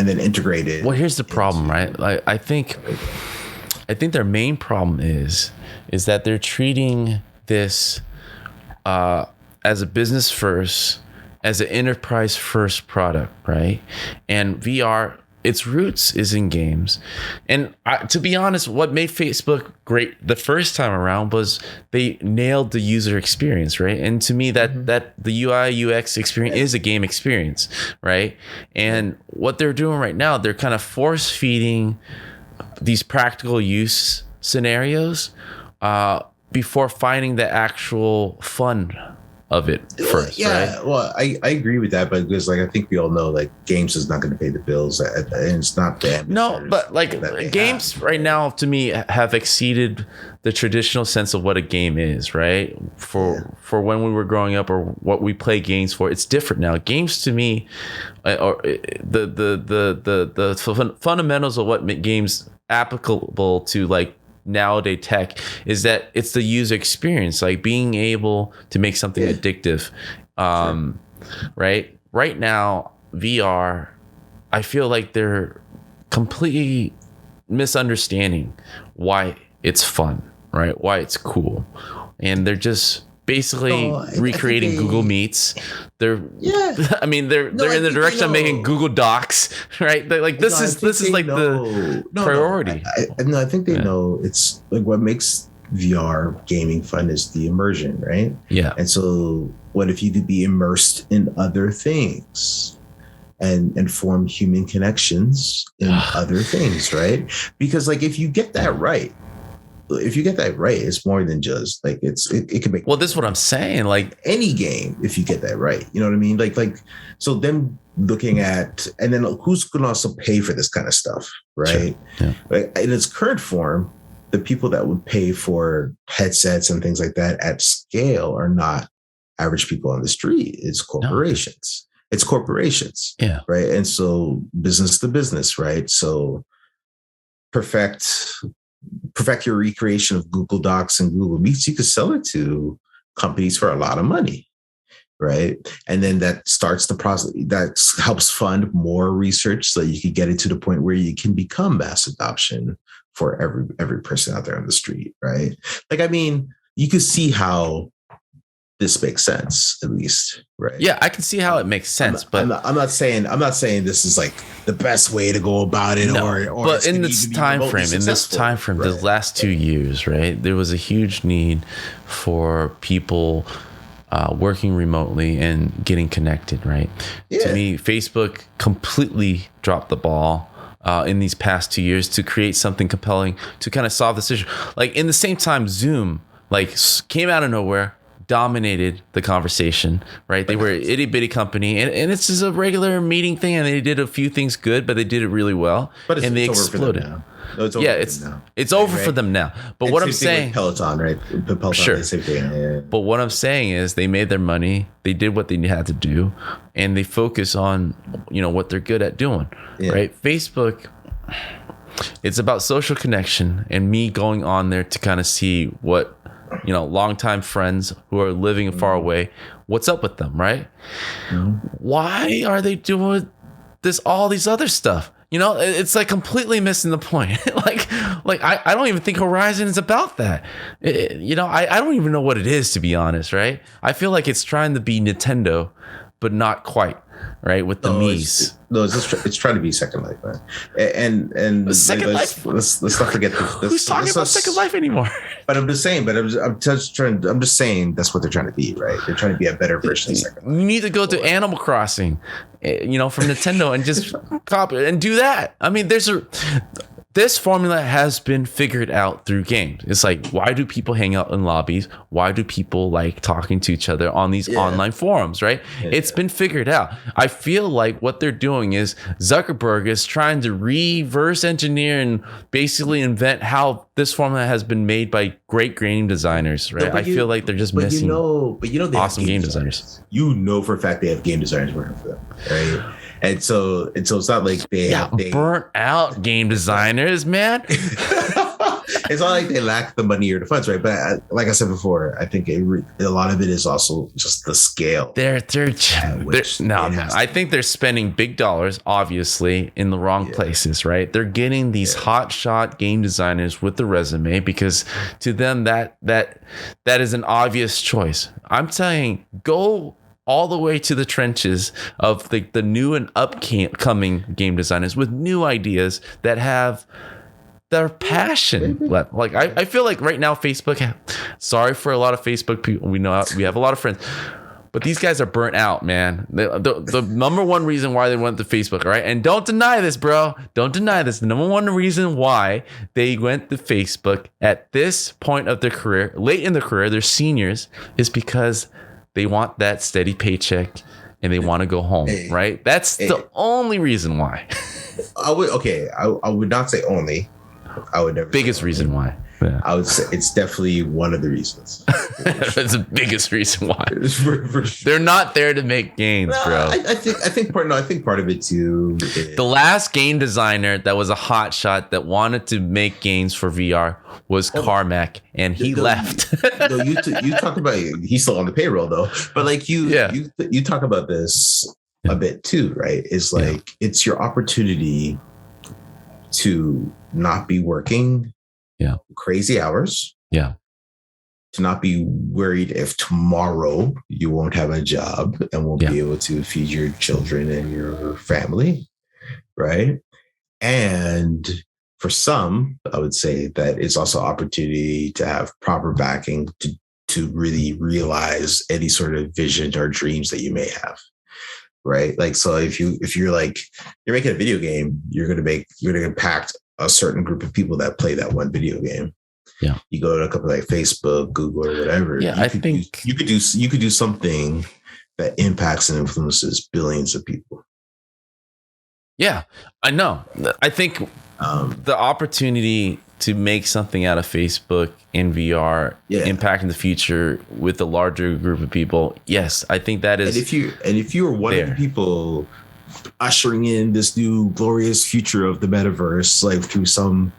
B: Well,
A: here's the problem, right? I think their main problem is that they're treating this as a business first, as an enterprise first product, right? And VR, its roots is in games. And to be honest, what made Facebook great the first time around was they nailed the user experience, right? And to me, that the UI UX experience is a game experience, right? And what they're doing right now, they're kind of force feeding these practical use scenarios before finding the actual fun of it first.
B: Yeah,
A: right?
B: Well, I agree with that, but because like I think we all know, like games is not going to pay the bills, and it's not that.
A: No, but like games right now to me have exceeded the traditional sense of what a game is, right? For when we were growing up, or what we play games for, it's different now. Games to me, or the fundamentals of what make games applicable to like nowadays tech is that it's the user experience, like being able to make something addictive. Right now VR, I feel like they're completely misunderstanding why it's fun, right? Why it's cool, and they're just basically recreating Google Meets. They're in the direction of making Google Docs, right? They're like this is like the priority.
B: I think they know. It's like what makes VR gaming fun is the immersion, right?
A: Yeah.
B: And so what if you could be immersed in other things and form human connections in other things, right? Because like if you get that right, if you get that right, it's more than just like it can make.
A: Well, this is what I'm saying. Like
B: any game, if you get that right, you know what I mean. Like so them looking at, and then who's going to also pay for this kind of stuff, right?
A: Sure. Yeah.
B: Like in its current form, the people that would pay for headsets and things like that at scale are not average people on the street. It's corporations. No. It's corporations.
A: Yeah.
B: Right. And so business to business, right? So perfect your recreation of Google Docs and Google Meets. You could sell it to companies for a lot of money. Right. And then that starts the process that helps fund more research so that you can get it to the point where you can become mass adoption for every person out there on the street. Right. Like, I mean, you can see how this makes sense, at least. Right.
A: Yeah, I can see how it makes sense.
B: I'm not saying this is like the best way to go about it.
A: No,
B: or
A: but in this time frame, right? The last 2 years, right, there was a huge need for people working remotely and getting connected, right? Yeah. To me, Facebook completely dropped the ball in these past 2 years to create something compelling to kind of solve this issue. Like in the same time, Zoom like came out of nowhere, dominated the conversation, right? They were an itty bitty company, and it's just a regular meeting thing, and they did a few things good, but they did it really well, and they exploded.
B: No, it's over
A: it's over for them now. But
B: and
A: what I'm saying,
B: Peloton, right? Peloton,
A: sure.
B: Same thing. Yeah.
A: But what I'm saying is, they made their money, they did what they had to do, and they focus on what they're good at doing, right? Facebook, it's about social connection and me going on there to kind of see what longtime friends who are living far away, what's up with them, right? Why are they doing all these other stuff? It's like completely missing the point. like I don't even think Horizon is about that. I don't even know what it is, to be honest, right? I feel like it's trying to be Nintendo, but not quite, right? With the Mii's.
B: It's trying to be Second Life, man. And
A: Second Life.
B: Let's not forget
A: who's talking about Second Life anymore.
B: But I'm just saying. I'm just saying that's what they're trying to be, right? They're trying to be a better version of Second Life.
A: You need to go to Animal Crossing, from Nintendo, and just copy it and do that. I mean, this formula has been figured out through games. It's like, why do people hang out in lobbies? Why do people like talking to each other on these online forums, right? Yeah. It's been figured out. I feel like what they're doing is Zuckerberg is trying to reverse engineer and basically invent how this formula has been made by great game designers, right? I feel like they're just missing
B: they
A: awesome game designers.
B: For a fact they have game designers working for them, right? And so it's not like they
A: burnt out game designers, man.
B: It's not like they lack the money or the funds, right? But like I said before, I think a lot of it is also just the scale.
A: I think they're spending big dollars, obviously, in the wrong places, right? They're getting these hotshot game designers with the resume because to them that is an obvious choice. I'm telling you, go all the way to the trenches of the new and upcoming game designers with new ideas that have their passion left. Like I feel like right now Facebook, sorry for a lot of Facebook people, we know we have a lot of friends, but these guys are burnt out, man. The number one reason why they went to Facebook, right? And don't deny this, bro. Don't deny this. The number one reason why they went to Facebook at this point of their career, late in their career, they're seniors, is because they want that steady paycheck and they want to go home, right? That's the only reason why.
B: I would not say only. I would never.
A: Biggest reason why. Yeah.
B: I would say it's definitely one of the reasons.
A: That's the biggest reason why. For sure. They're not there to make games, bro.
B: I think part of it too.
A: The last game designer that was a hot shot that wanted to make games for VR was Carmack, and he left.
B: You talk about he's still on the payroll though, but like you talk about this a bit too, right? It's like it's your opportunity to not be working crazy hours. Yeah. To not be worried if tomorrow you won't have a job and won't be able to feed your children and your family. Right. And for some, I would say that it's also opportunity to have proper backing to really realize any sort of vision or dreams that you may have. Right. Like, so if you're like, you're making a video game, you're going to impact a certain group of people that play that one video game.
A: Yeah.
B: You go to a company like Facebook, Google, or whatever.
A: Yeah, I think
B: you could do something that impacts and influences billions of people.
A: Yeah, I know. I think the opportunity to make something out of Facebook in VR, impacting the future with a larger group of people. Yes, I think that is.
B: And if you are one of the people ushering in this new glorious future of the metaverse, like through some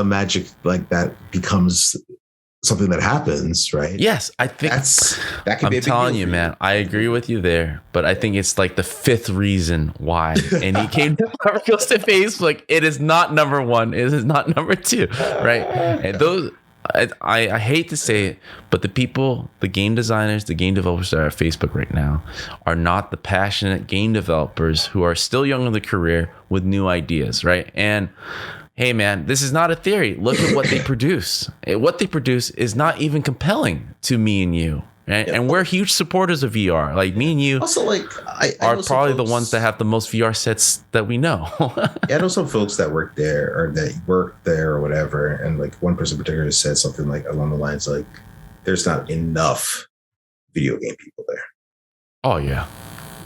B: magic like that becomes something that happens, right?
A: Yes, I think
B: that can be a big deal.
A: I'm telling you, man, I agree with you there, but I think it's like the fifth reason why any game developer goes to Facebook. It is not number one. It is not number two, right? And those, I hate to say it, but the people, the game designers, the game developers that are at Facebook right now are not the passionate game developers who are still young in their career with new ideas, right? And hey, man, this is not a theory. Look at what they produce. What they produce is not even compelling to me and you. Right? Yeah. And we're huge supporters of VR. Like me and you
B: also, like, I
A: are probably the ones that have the most VR sets that we know.
B: I know some folks that work there or whatever. And like one person in particular said something like along the lines like, there's not enough video game people there.
A: Oh, yeah.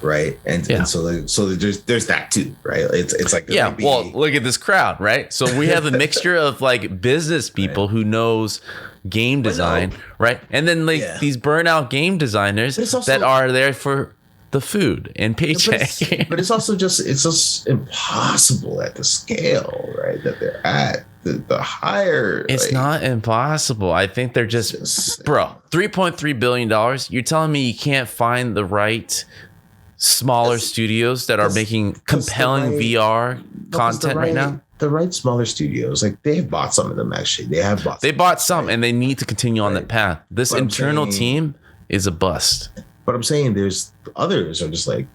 B: Right. And so there's that too, right? It's like,
A: well, look at this crowd, right? So we have a mixture of like business people who knows game design, right? And then like these burnout game designers that are there for the food and paycheck.
B: But it's also just impossible at the scale, right? That they're at the higher.
A: It's not impossible. I think they're just bro, $3.3 billion. You're telling me you can't find the right smaller studios that are making compelling VR content right now?
B: The right smaller studios, like they have bought some of them actually. They bought some,
A: and they need to continue on that path. This internal team is a bust.
B: But I'm saying there's others are just like,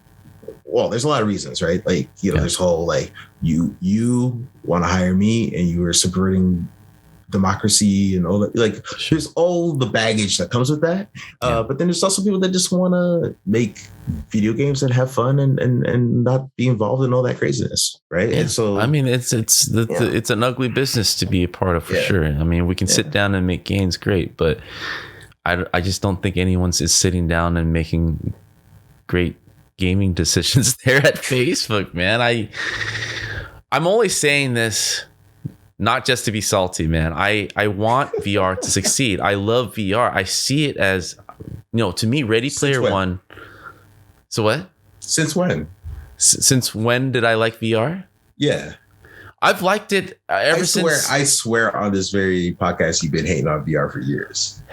B: well, there's a lot of reasons, right? Like, this whole like you want to hire me and you are subverting democracy and all that, like there's all the baggage that comes with that. But then there's also people that just want to make video games and have fun and not be involved in all that craziness, right? And so
A: I mean, it's an ugly business to be a part of for sure. I mean, we can sit down and make games, great, but I just don't think anyone's is sitting down and making great gaming decisions there at Facebook, man. I'm only saying this not just to be salty, man. I want VR to succeed. I love VR. I see it as, to me, Ready Player One. So what?
B: Since when?
A: Since when did I like VR?
B: Yeah.
A: I've liked it ever since.
B: I swear on this very podcast, you've been hating on VR for years.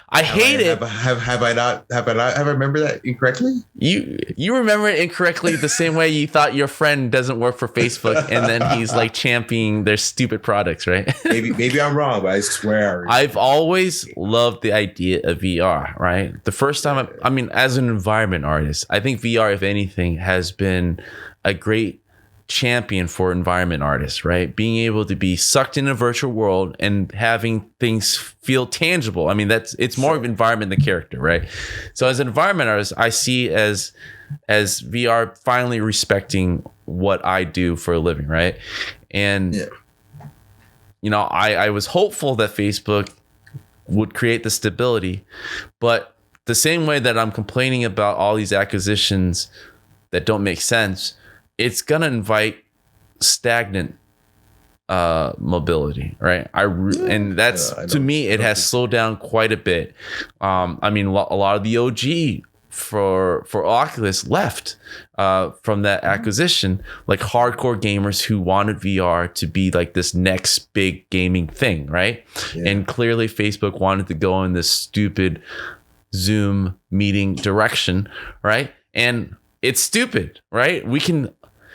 A: I hate it.
B: Have I remember that incorrectly?
A: You remember it incorrectly the same way you thought your friend doesn't work for Facebook and then he's like championing their stupid products, right?
B: maybe I'm wrong, but I swear.
A: I've always loved the idea of VR, right? The first time, I mean, as an environment artist, I think VR, if anything, has been a great champion for environment artists, right? Being able to be sucked in a virtual world and having things feel tangible. I mean, it's more of environment than character, right? So as an environment artist, I see as VR finally respecting what I do for a living, right? And I was hopeful that Facebook would create the stability, but the same way that I'm complaining about all these acquisitions that don't make sense, it's going to invite stagnant mobility, right? And that's, to me, it has slowed down quite a bit. I mean, a lot of the OG for Oculus left from that acquisition, like hardcore gamers who wanted VR to be like this next big gaming thing, right? Yeah. And clearly Facebook wanted to go in this stupid Zoom meeting direction, right? And it's stupid, right?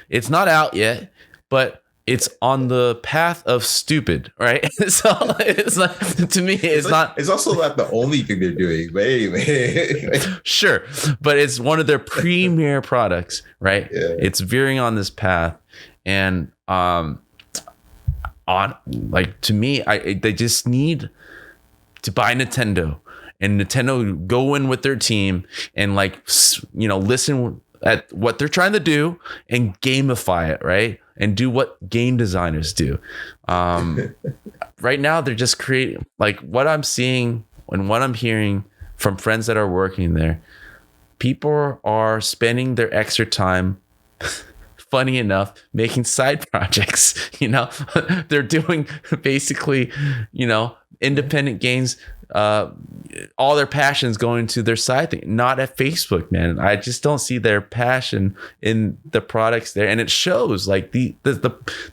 A: It's not out yet, but it's on the path of stupid, right? So it's not, to me, it's not.
B: It's also not the only thing they're doing, but anyway.
A: Sure, but it's one of their premier products, right? Yeah. It's veering on this path, and to me, they just need to buy Nintendo, and Nintendo go in with their team and listen at what they're trying to do and gamify it, right? and do what game designers do. Right now, they're just creating, like, what I'm seeing and what I'm hearing from friends that are working there. People are spending their extra time, funny enough, making side projects. They're doing basically, independent games. All their passions going to their side thing, not at Facebook, man. I just don't see their passion in the products there, and it shows. Like the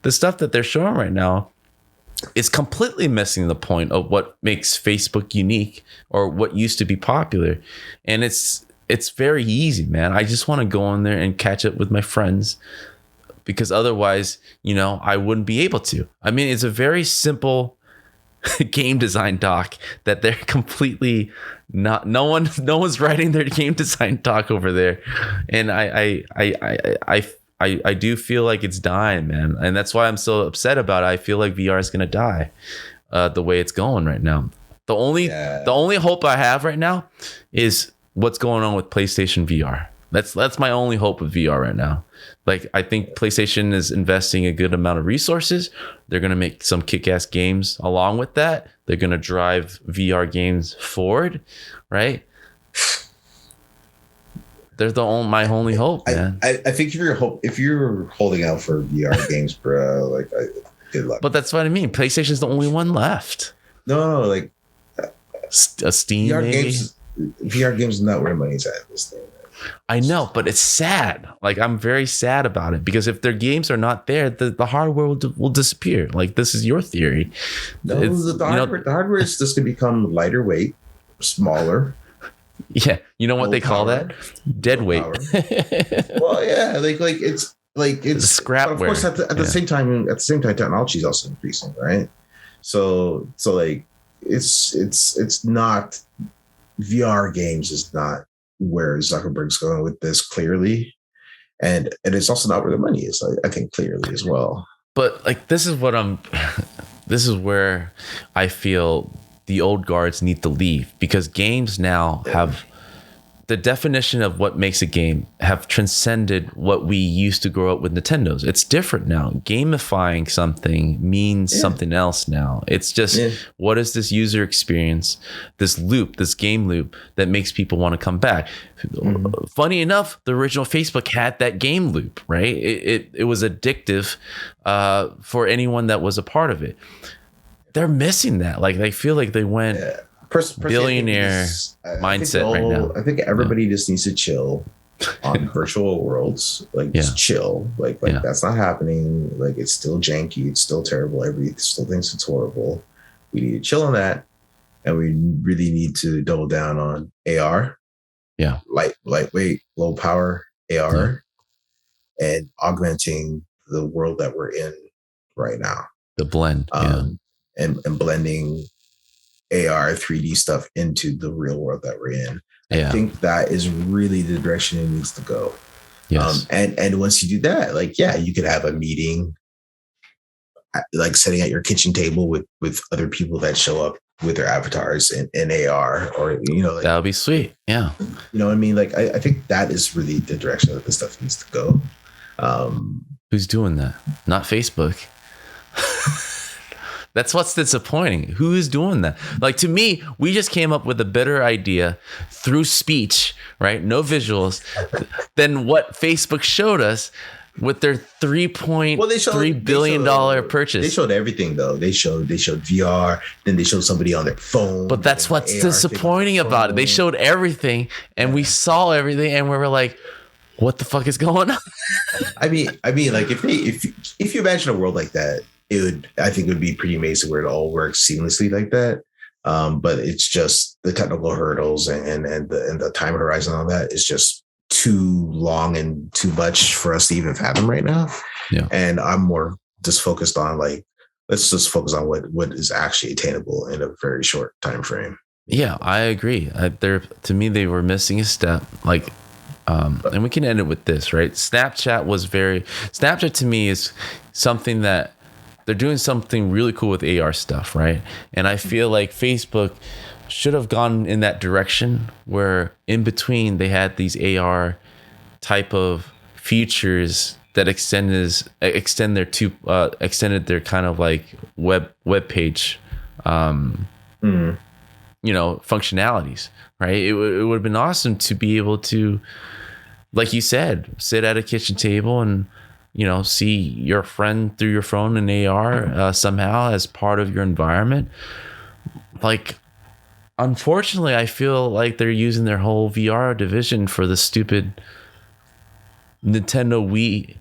A: stuff that they're showing right now is completely missing the point of what makes Facebook unique or what used to be popular. And it's very easy, man. I just want to go in there and catch up with my friends, because otherwise, I wouldn't be able to. I mean, it's a very simple game design doc that they're completely not. No one's writing their game design doc over there, and I do feel like it's dying, man, and that's why I'm so upset about it. I feel like VR is gonna die, the way it's going right now. The only hope I have right now is what's going on with PlayStation VR. That's my only hope with VR right now. Like, I think PlayStation is investing a good amount of resources. They're going to make some kick-ass games along with that. They're going to drive VR games forward, right? They're my only hope, man.
B: I think if you're holding out for VR games, bro, like, good luck.
A: But that's what I mean. PlayStation's the only one left.
B: No, like
A: a Steam
B: VR
A: maybe?
B: games. VR games is not where money's at this thing.
A: I know, but it's sad. Like, I'm very sad about it, because if their games are not there, the hardware will disappear. Like, this is your theory.
B: No, the hardware is just going to become lighter weight, smaller.
A: Yeah, you know what they call that? Dead weight.
B: Well, yeah, like it's
A: scrapware. Of
B: course, at the same time, technology is also increasing, right? So like it's not, VR games is not where Zuckerberg's going with this, clearly, and it's also not where the money is, I think, clearly as well.
A: But like, this is where I feel the old guards need to leave, because games now have the definition of what makes a game have transcended what we used to grow up with Nintendos. It's different now. Gamifying something means something else now. It's just, what is this user experience, this loop, this game loop that makes people want to come back? Mm-hmm. Funny enough, the original Facebook had that game loop, right? It was addictive for anyone that was a part of it. They're missing that. Like, they feel like they went billionaire mindset right now.
B: I think everybody just needs to chill on virtual worlds. Like, just chill. Like that's not happening. Like, it's still janky. It's still terrible. Everybody still thinks it's horrible. We need to chill on that, and we really need to double down on AR. Yeah, lightweight, low power AR, and augmenting the world that we're in right now.
A: The blend,
B: and blending AR 3D stuff into the real world that we're in. I think that is really the direction it needs to go. Yes. And once you do that, like, you could have a meeting, like sitting at your kitchen table with other people that show up with their avatars in AR, or, like,
A: that would be sweet. Yeah.
B: You know what I mean? Like, I think that is really the direction that this stuff needs to go.
A: Who's doing that? Not Facebook. That's what's disappointing. Who is doing that? Like, to me, we just came up with a better idea through speech, right? No visuals, than what Facebook showed us with their $3.3 billion purchase.
B: They showed everything, though. They showed VR, then they showed somebody on their phone.
A: But that's what's disappointing about it. They showed everything, and we saw everything, and we were like, what the fuck is going on?
B: I mean, like, if you imagine a world like that, I think it would be pretty amazing where it all works seamlessly like that. But it's just the technical hurdles and the time horizon on that is just too long and too much for us to even fathom right now. Yeah. And I'm more just focused on, like, let's just focus on what is actually attainable in a very short time frame.
A: Yeah, I agree. To me, they were missing a step. Like, and we can end it with this, right? Snapchat to me is something that they're doing something really cool with AR stuff, right? And I feel like Facebook should have gone in that direction, where in between they had these AR type of features that extended their kind of like web page, functionalities, right? It would have been awesome to be able to, like you said, sit at a kitchen table and, see your friend through your phone in AR somehow as part of your environment. Like, unfortunately, I feel like they're using their whole VR division for the stupid Nintendo Wii.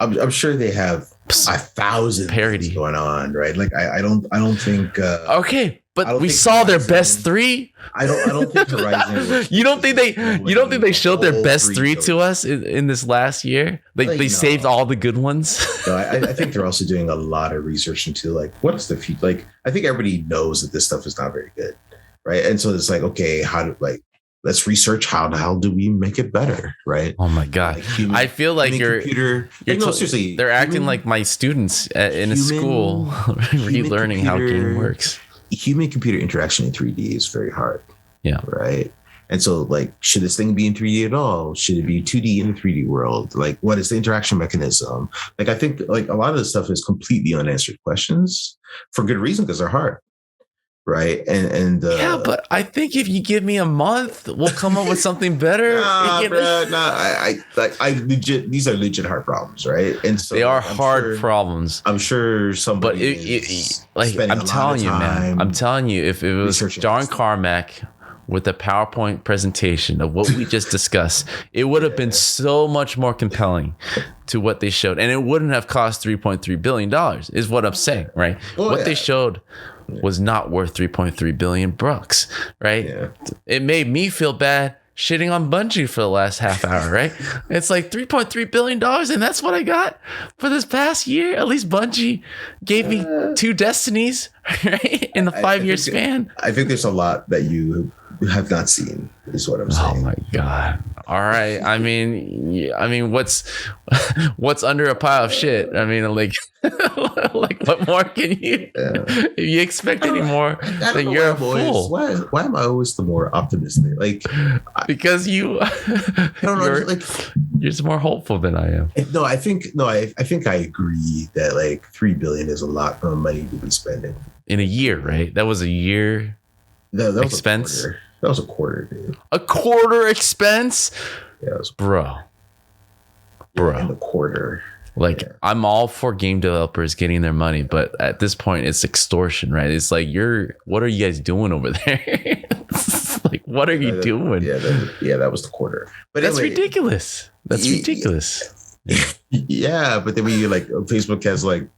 B: I'm sure they have 1,000 parody going on, right? Like I don't think.
A: Okay, but we saw their best three.
B: I don't think Horizon.
A: You don't think they showed their best three to us in this last year? They saved all the good ones.
B: No, I think they're also doing a lot of research into like what's the future. Like I think everybody knows that this stuff is not very good, right? And so it's like, okay, let's research how the hell do we make it better, right?
A: Oh my god, like I feel like seriously, they're acting like my students in a school relearning how game works.
B: Human computer interaction in 3D is very hard.
A: Yeah.
B: Right. And so like, should this thing be in 3D at all? Should it be 2D in the 3D world? Like, what is the interaction mechanism? Like, I think like a lot of this stuff is completely unanswered questions for good reason, because they're hard. Right. And
A: yeah, but I think if you give me a month, we'll come up with something better.
B: These are legit hard problems, right? And so
A: they are hard problems.
B: I'm sure somebody.
A: But I'm telling you, man. I'm telling you, if it was John Carmack with a PowerPoint presentation of what we just discussed, it would have been so much more compelling to what they showed, and it wouldn't have cost $3.3 billion. Is what I'm saying, right? They showed was not worth 3.3 billion bucks, right? Yeah. It made me feel bad shitting on Bungie for the last half hour, right? It's like $3.3 billion, and that's what I got for this past year. At least Bungie gave me 2 Destinies, right? In the 5-year span.
B: I think there's a lot that you have not seen, is what I'm saying.
A: Oh my god. All right. I mean, what's under a pile of shit? I mean, like what more can you? Yeah. If you expect any more, then you're a fool.
B: Why am I always the more optimistic? Like,
A: because you're just more hopeful than I am.
B: I think I agree that like $3 billion is a lot of money to be spending
A: in a year, right? That was a year expense.
B: That was a quarter, dude.
A: A quarter expense?
B: Yeah,
A: bro.
B: In a quarter.
A: Like, I'm all for game developers getting their money, but at this point, it's extortion, right? It's like, what are you guys doing over there? Like, what are you doing?
B: That was the quarter. But
A: that's ridiculous. That's ridiculous.
B: Yeah, but then when you like, Facebook has like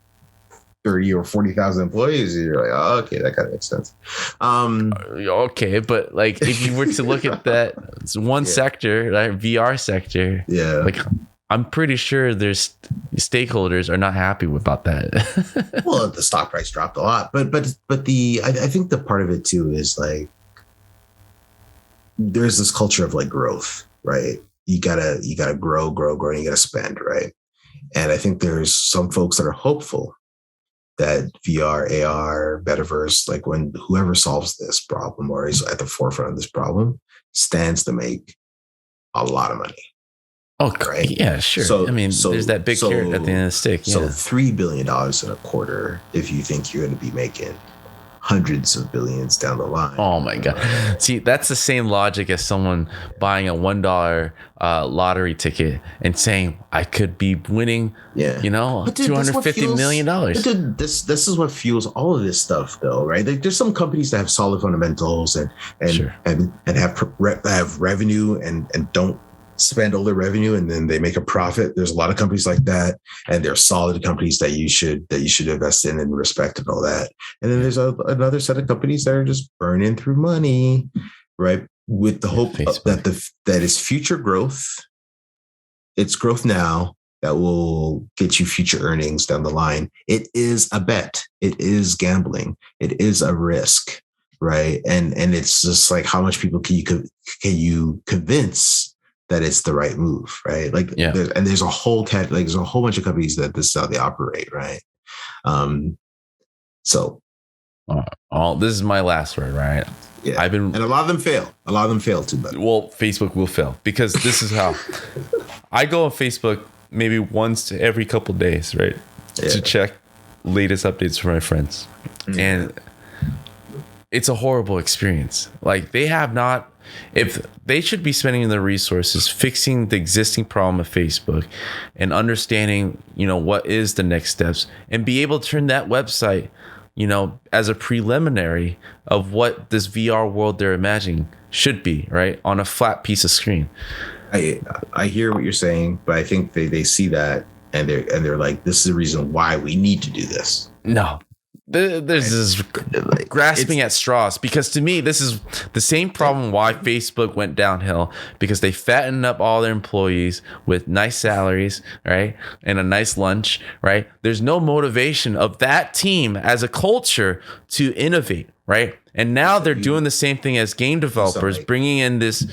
B: 30 or 40,000 employees, you're like, oh, okay, that kind of makes sense.
A: Okay, but like if you were to look at that one sector, like VR sector, like I'm pretty sure there's stakeholders are not happy about that.
B: Well, the stock price dropped a lot, but I think the part of it too is like there's this culture of like growth, right? You gotta grow, and you gotta spend, right? And I think there's some folks that are hopeful that VR, AR, metaverse, like when whoever solves this problem or is at the forefront of this problem stands to make a lot of money.
A: Oh, right? Yeah, sure. So, there's that big carrot at the end of the stick. Yeah.
B: So $3 billion in a quarter, if you think you're going to be making hundreds of billions down the line.
A: Oh my God. See, that's the same logic as someone buying a $1 lottery ticket and saying, I could be winning, $250 million.
B: Dude, this is what fuels all of this stuff though, right? Like, there's some companies that have solid fundamentals and have revenue and don't spend all their revenue and then they make a profit. There's a lot of companies like that, and they're solid companies that you should invest in and respect and all that. And then there's another set of companies that are just burning through money, right? With the hope that is future growth. It's growth now that will get you future earnings down the line. It is a bet. It is gambling. It is a risk, right? And it's just like, how much people can you convince that it's the right move, right? Like, there's a whole there's a whole bunch of companies that this is how they operate, right? So,
A: this is my last word, right?
B: Yeah, and a lot of them fail. A lot of them fail too. But
A: well, Facebook will fail because this is how I go on Facebook maybe once every couple days, right? Yeah. To check latest updates from my friends. And it's a horrible experience. Like, they have not, if they should be spending their resources fixing the existing problem of Facebook and understanding, what is the next steps, and be able to turn that website, as a preliminary of what this VR world they're imagining should be, right? On a flat piece of screen.
B: I hear what you're saying, but I think they see that and they're like, this is the reason why we need to do this.
A: No. There's this grasping at straws, because to me this is the same problem why Facebook went downhill, because they fattened up all their employees with nice salaries, right, and a nice lunch, right? There's no motivation of that team as a culture to innovate, right? And now they're doing the same thing as game developers, bringing in these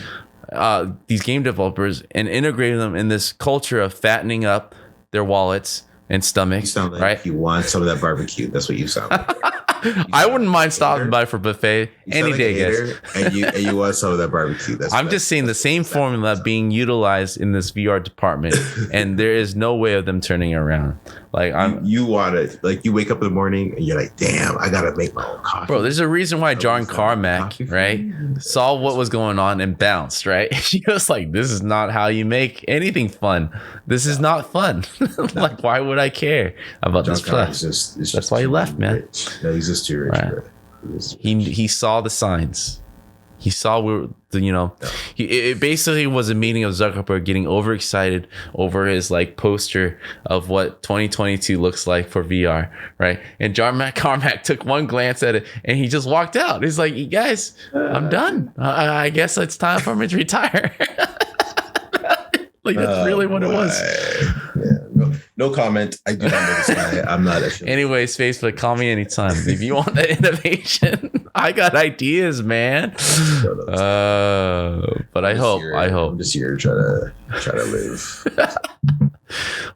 A: game developers and integrating them in this culture of fattening up their wallets and stomachs. You sound like right?
B: You want some of that barbecue. That's what you sound like.
A: I wouldn't mind stopping by for buffet any day, guys.
B: And you want some of that barbecue.
A: I'm just saying the same formula being utilized in this VR department, and there is no way of them turning around. Like,
B: you want it. Like, you wake up in the morning and you're like, damn, I gotta make my own coffee.
A: Bro, there's a reason why John Carmack, right, saw what was going on and bounced, right? He was like, this is not how you make anything fun. This is not fun. Like, why would I care about John this stuff? That's why he left, man.
B: Rich. No, he's just too rich. Right.
A: He saw the signs. He saw it basically was a meeting of Zuckerberg getting overexcited over his like poster of what 2022 looks like for VR, right? And John Carmack took one glance at it and he just walked out. He's like, "You guys, I'm done. I guess it's time for me to retire." Like, that's really what it was.
B: Yeah, no comment. I do not know this guy. I'm not a
A: Anyways, Facebook, call me anytime if you want that innovation. I got ideas, man. But I hope.
B: I'm just here trying to live.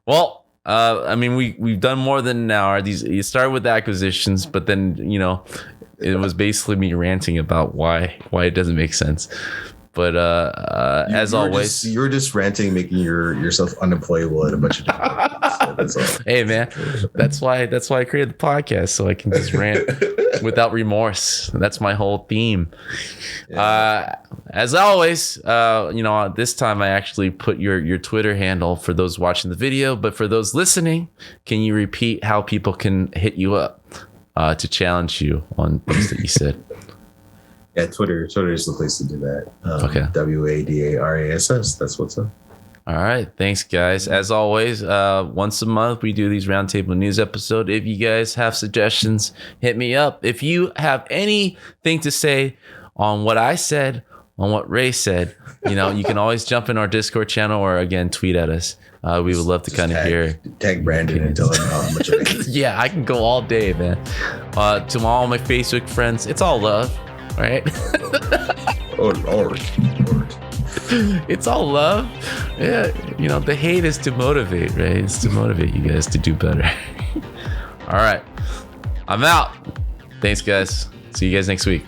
A: Well, I mean, we've done more than an hour. You started with acquisitions, but then it was basically me ranting about why it doesn't make sense. But as always,
B: you're just ranting, making yourself unemployable at a bunch of different things. So that's all.
A: Hey, man, that's why I created the podcast, so I can just rant without remorse. That's my whole theme. Yeah. As always, this time I actually put your Twitter handle for those watching the video, but for those listening, can you repeat how people can hit you up to challenge you on things that you said?
B: Yeah, Twitter is the place to do that.
A: Okay.
B: WADARASS. That's what's up.
A: All right. Thanks, guys. As always, once a month, we do these Roundtable News episodes. If you guys have suggestions, hit me up. If you have anything to say on what I said, on what Ray said, you can always jump in our Discord channel or, again, tweet at us. We would love to kind of hear.
B: Tag Brandon and tell him how much of it.
A: Yeah, I can go all day, man. To all my Facebook friends, it's all love. Right? It's all love. Yeah, the hate is to motivate, right? It's to motivate you guys to do better. All right, I'm out. Thanks, guys. See you guys next week.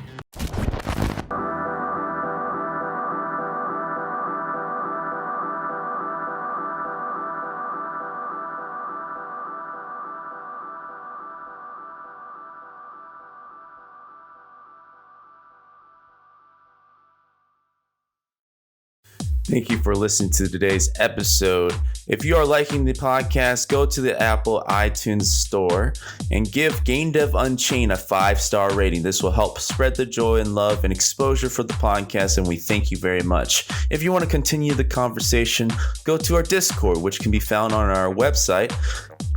A: Thank you for listening to today's episode. If you are liking the podcast, go to the Apple iTunes store and give Game Dev Unchained a 5-star rating. This will help spread the joy and love and exposure for the podcast, and we thank you very much. If you want to continue the conversation, go to our Discord, which can be found on our website,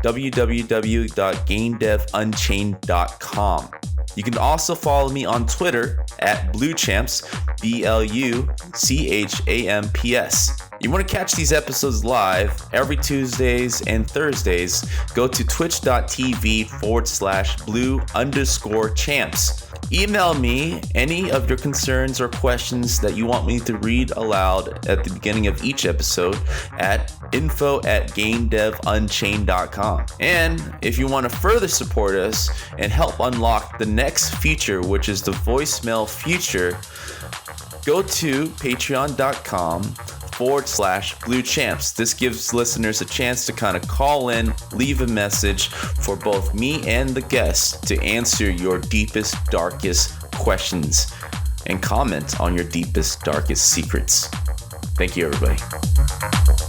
A: www.gamedevunchained.com. You can also follow me on Twitter at BlueChamps, BLUCHAMPS. You want to catch these episodes live every Tuesdays and Thursdays, go to twitch.tv/blue_champs. Email me any of your concerns or questions that you want me to read aloud at the beginning of each episode at info@gamedevunchained.com. And if you want to further support us and help unlock the next feature, which is the voicemail feature, go to patreon.com Blue Champs. This gives listeners a chance to kind of call in, leave a message for both me and the guests to answer your deepest, darkest questions and comment on your deepest, darkest secrets. Thank you, everybody.